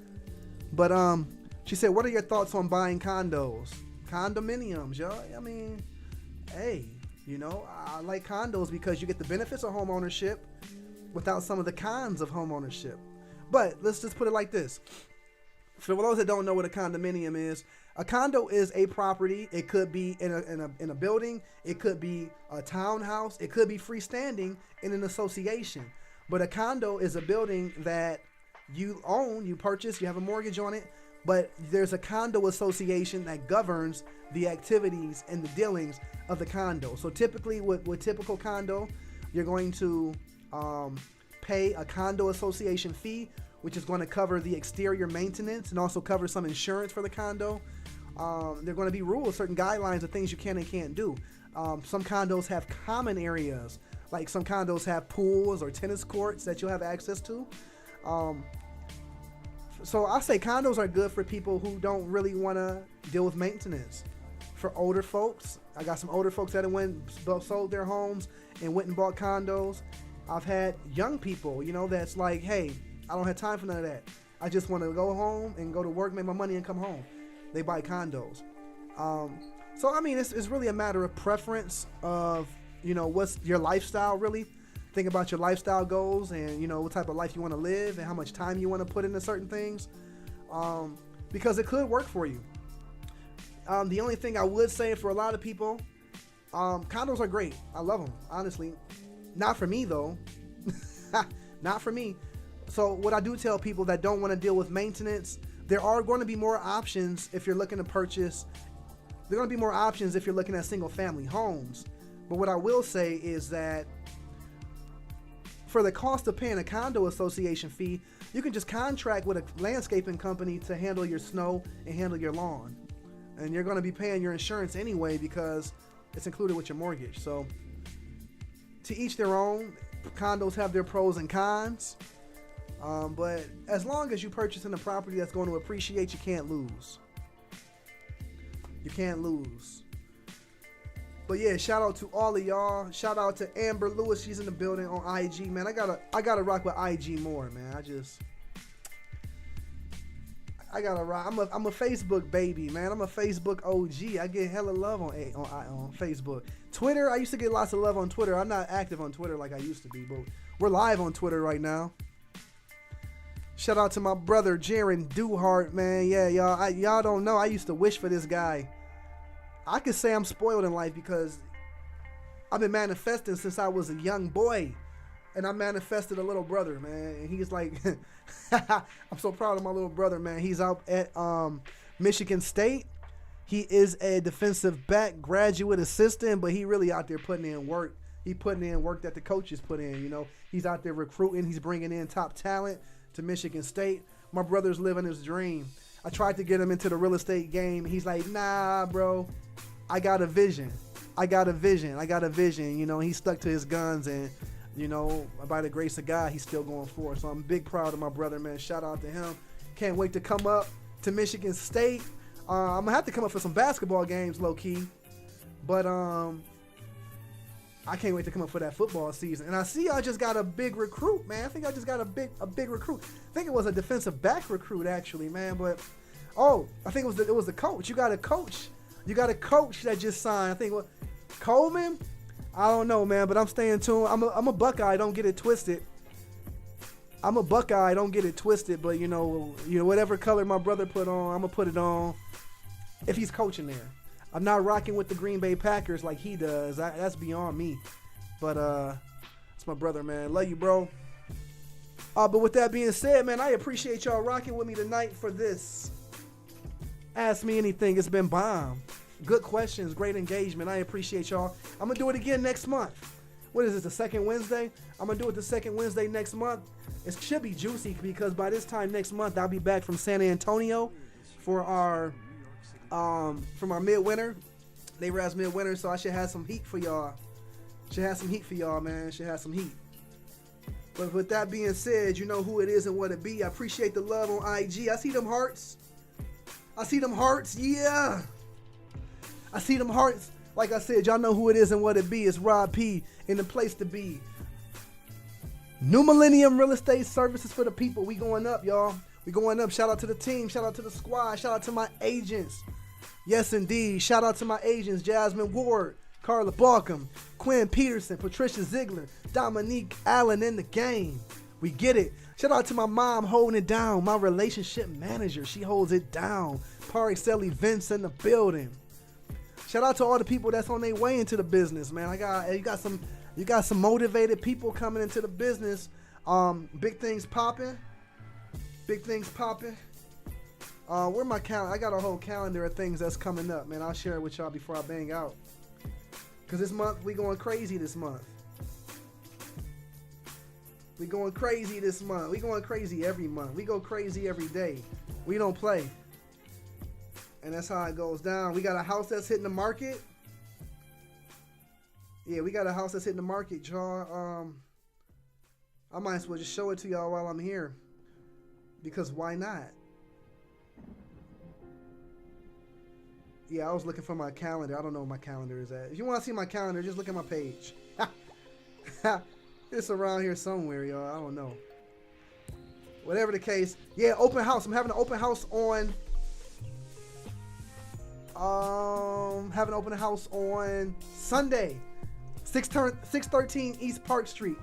But she said, what are your thoughts on buying condos? Condominiums, y'all. I mean, hey, you know, I like condos because you get the benefits of home ownership without some of the cons of home ownership. But let's just put it like this. For those that don't know what a condominium is, a condo is a property. It could be in a building. It could be a townhouse. It could be freestanding in an association. But a condo is a building that you own, you purchase, you have a mortgage on it, but there's a condo association that governs the activities and the dealings of the condo. So typically with typical condo, you're going to pay a condo association fee, which is going to cover the exterior maintenance and also cover some insurance for the condo. There are going to be rules, certain guidelines of things you can and can't do. Some condos have common areas, like some condos have pools or tennis courts that you'll have access to. So I say condos are good for people who don't really want to deal with maintenance. For older folks, I got some older folks that sold their homes and went and bought condos. I've had young people, you know, that's like, hey, I don't have time for none of that. I just want to go home and go to work, make my money, and come home. They buy condos. So I mean, it's really a matter of preference of, you know, what's your lifestyle really. Think about your lifestyle goals and, you know, what type of life you want to live and how much time you want to put into certain things, because it could work for you. The only thing I would say for a lot of people, condos are great. I love them, honestly. Not for me though. Not for me. So what I do tell people that don't want to deal with maintenance, there are going to be more options if you're looking to purchase. There are going to be more options if you're looking at single family homes. But what I will say is that for the cost of paying a condo association fee, you can just contract with a landscaping company to handle your snow and handle your lawn. And you're going to be paying your insurance anyway because it's included with your mortgage. So to each their own. Condos have their pros and cons. But as long as you purchasing a property that's going to appreciate, you can't lose. You can't lose. But yeah, shout out to all of y'all. Shout out to Amber Lewis. She's in the building on IG, man. I gotta rock with IG more, man. I gotta rock. I'm a Facebook baby, man. I'm a Facebook OG. I get hella love on Facebook. Twitter, I used to get lots of love on Twitter. I'm not active on Twitter like I used to be, but we're live on Twitter right now. Shout out to my brother Jaron Duhart, man. Yeah, y'all don't know. I used to wish for this guy. I could say I'm spoiled in life because I've been manifesting since I was a young boy. And I manifested a little brother, man. And he's like, I'm so proud of my little brother, man. He's out at Michigan State. He is a defensive back graduate assistant, but he really out there putting in work. He putting in work that the coaches put in, you know. He's out there recruiting. He's bringing in top talent to Michigan State. My brother's living his dream. I tried to get him into the real estate game. He's like, nah, bro. I got a vision. You know, he stuck to his guns, and, you know, by the grace of God, he's still going forward. So I'm big proud of my brother, man. Shout out to him. Can't wait to come up to Michigan State. I'm going to have to come up for some basketball games, low-key. But I can't wait to come up for that football season. And I see y'all just got a big recruit, man. I think I just got a big recruit. I think it was a defensive back recruit, actually, man. But, I think it was the coach. You got a coach. You got a coach that just signed. I think what Coleman? I don't know, man, but I'm staying tuned. I'm a Buckeye. Don't get it twisted. But you know, whatever color my brother put on, I'm gonna put it on. If he's coaching there, I'm not rocking with the Green Bay Packers like he does. That's beyond me. But it's my brother, man. Love you, bro. But with that being said, man, I appreciate y'all rocking with me tonight for this. Ask Me Anything. It's been bomb. Good questions, great engagement. I appreciate y'all. I'm going to do it again next month. What is this, the second Wednesday? I'm going to do it the second Wednesday next month. It should be juicy because by this time next month, I'll be back from San Antonio for our midwinter. Neighbor midwinter, so I should have some heat for y'all. Man. Should have some heat. But with that being said, you know who it is and what it be. I appreciate the love on IG. I see them hearts. Yeah. I see them hearts. Like I said, y'all know who it is and what it be. It's Rob P. in the place to be. New Millennium Real Estate Services for the people. We going up, y'all. We going up. Shout out to the team. Shout out to the squad. Shout out to my agents. Yes, indeed. Shout out to my agents. Jasmine Ward, Carla Balcom, Quinn Peterson, Patricia Ziegler, Dominique Allen in the game. We get it. Shout out to my mom holding it down. My relationship manager. She holds it down. Paracel Events in the building. Shout out to all the people that's on their way into the business, man. You got some motivated people coming into the business. Big things popping. Where my calendar? I got a whole calendar of things that's coming up, man. I'll share it with y'all before I bang out. Cause this month we going crazy this month. We going crazy this month. We going crazy every month. We go crazy every day. We don't play. And that's how it goes down. We got a house that's hitting the market. Yeah, we got a house that's hitting the market, y'all. I might as well just show it to y'all while I'm here. Because why not? Yeah, I was looking for my calendar. I don't know where my calendar is at. If you want to see my calendar, just look at my page. It's around here somewhere, y'all. I don't know. Whatever the case. Yeah, open house. I'm having an open house on... having an open house on Sunday. 613 East Park Street.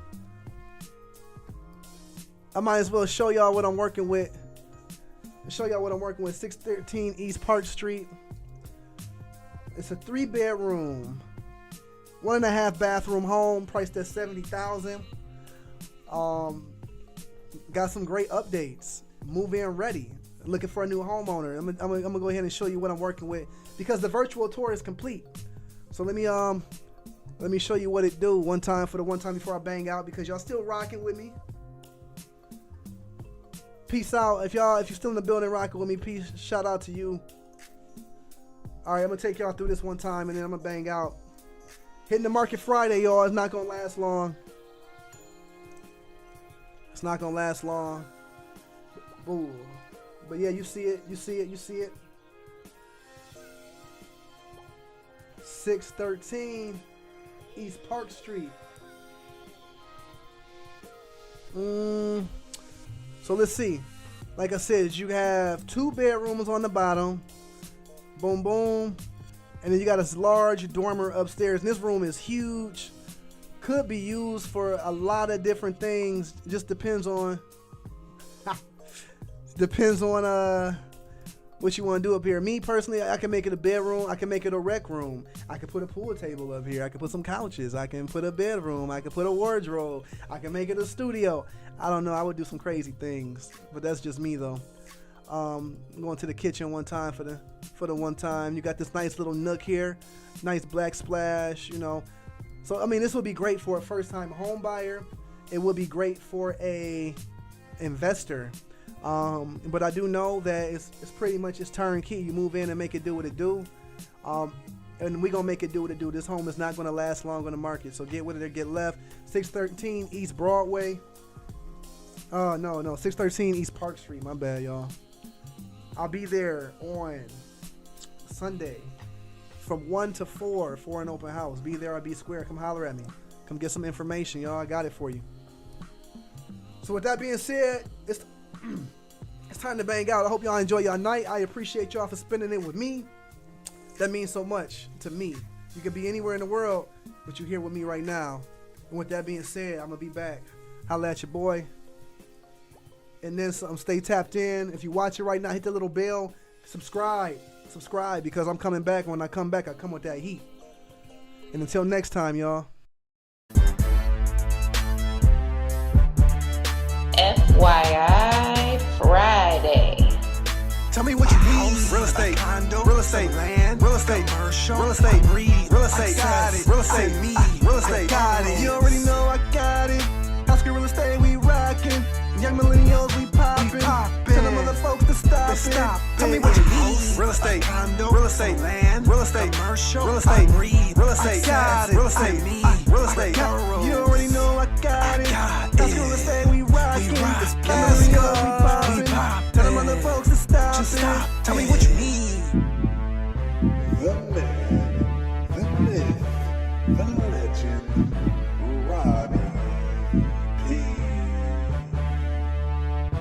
I might as well show y'all what I'm working with. 613 East Park Street. It's a 3-bedroom, 1.5 bathroom home, priced at $70,000. got some great updates. Move in ready. Looking for a new homeowner. I'm gonna go ahead and show you what I'm working with because the virtual tour is complete. So let me show you what it do one time before I bang out because y'all still rocking with me. Peace out. If you're still in the building rocking with me, peace. Shout out to you. All right, I'm gonna take y'all through this one time and then I'm gonna bang out. Hitting the market Friday, y'all. It's not gonna last long. It's not gonna last long. Ooh. But yeah, you see it. 613 East Park Street. So let's see. Like I said, you have 2 bedrooms on the bottom. Boom, boom. And then you got this large dormer upstairs. And this room is huge. Could be used for a lot of different things. Just depends on what you want to do up here. Me personally, I can make it a bedroom. I can make it a rec room. I can put a pool table up here. I can put some couches. I can put a bedroom. I can put a wardrobe. I can make it a studio. I don't know. I would do some crazy things, but that's just me though. Going to the kitchen one time for the one time. You got this nice little nook here, nice black splash. You know, so I mean, this would be great for a first-time home buyer. It would be great for a investor. But I do know that it's pretty much it's turnkey. You move in and make it do what it do. And we're going to make it do what it do. This home is not going to last long on the market. So get with it or get left. 613 East Broadway. No, 613 East Park Street. My bad, y'all. I'll be there on Sunday from 1 to 4 for an open house. Be there or be square. Come holler at me. Come get some information, y'all. I got it for you. So with that being said, it's time to bang out. I hope y'all enjoy your night. I appreciate y'all for spending it with me. That means so much to me. You could be anywhere in the world, but you're here with me right now. And with that being said, I'm going to be back. Holla at your boy. And then stay tapped in. If you watch it right now, hit the little bell. Subscribe because I'm coming back. When I come back, I come with that heat. And until next time, y'all. FYI Friday. Tell me what you need. Real estate, condo, real estate, land, real estate, commercial, real estate, breed, real estate, excited, real estate, me, real estate, got it. You already know I got it. Pasker Real Estate, we rockin'. Young millennials, we poppin'. Tell them other folks to stop it. Tell me what you need. Real estate, condo, real estate, land, real estate, commercial, real estate, breed, real estate, got it. Real estate, me, real estate, you already know I got it. Pasker Real Estate, we rockin'. Young millennials, we poppin'. Tell them other folks to stop it. Tell me what you need. The man, the myth, the legend.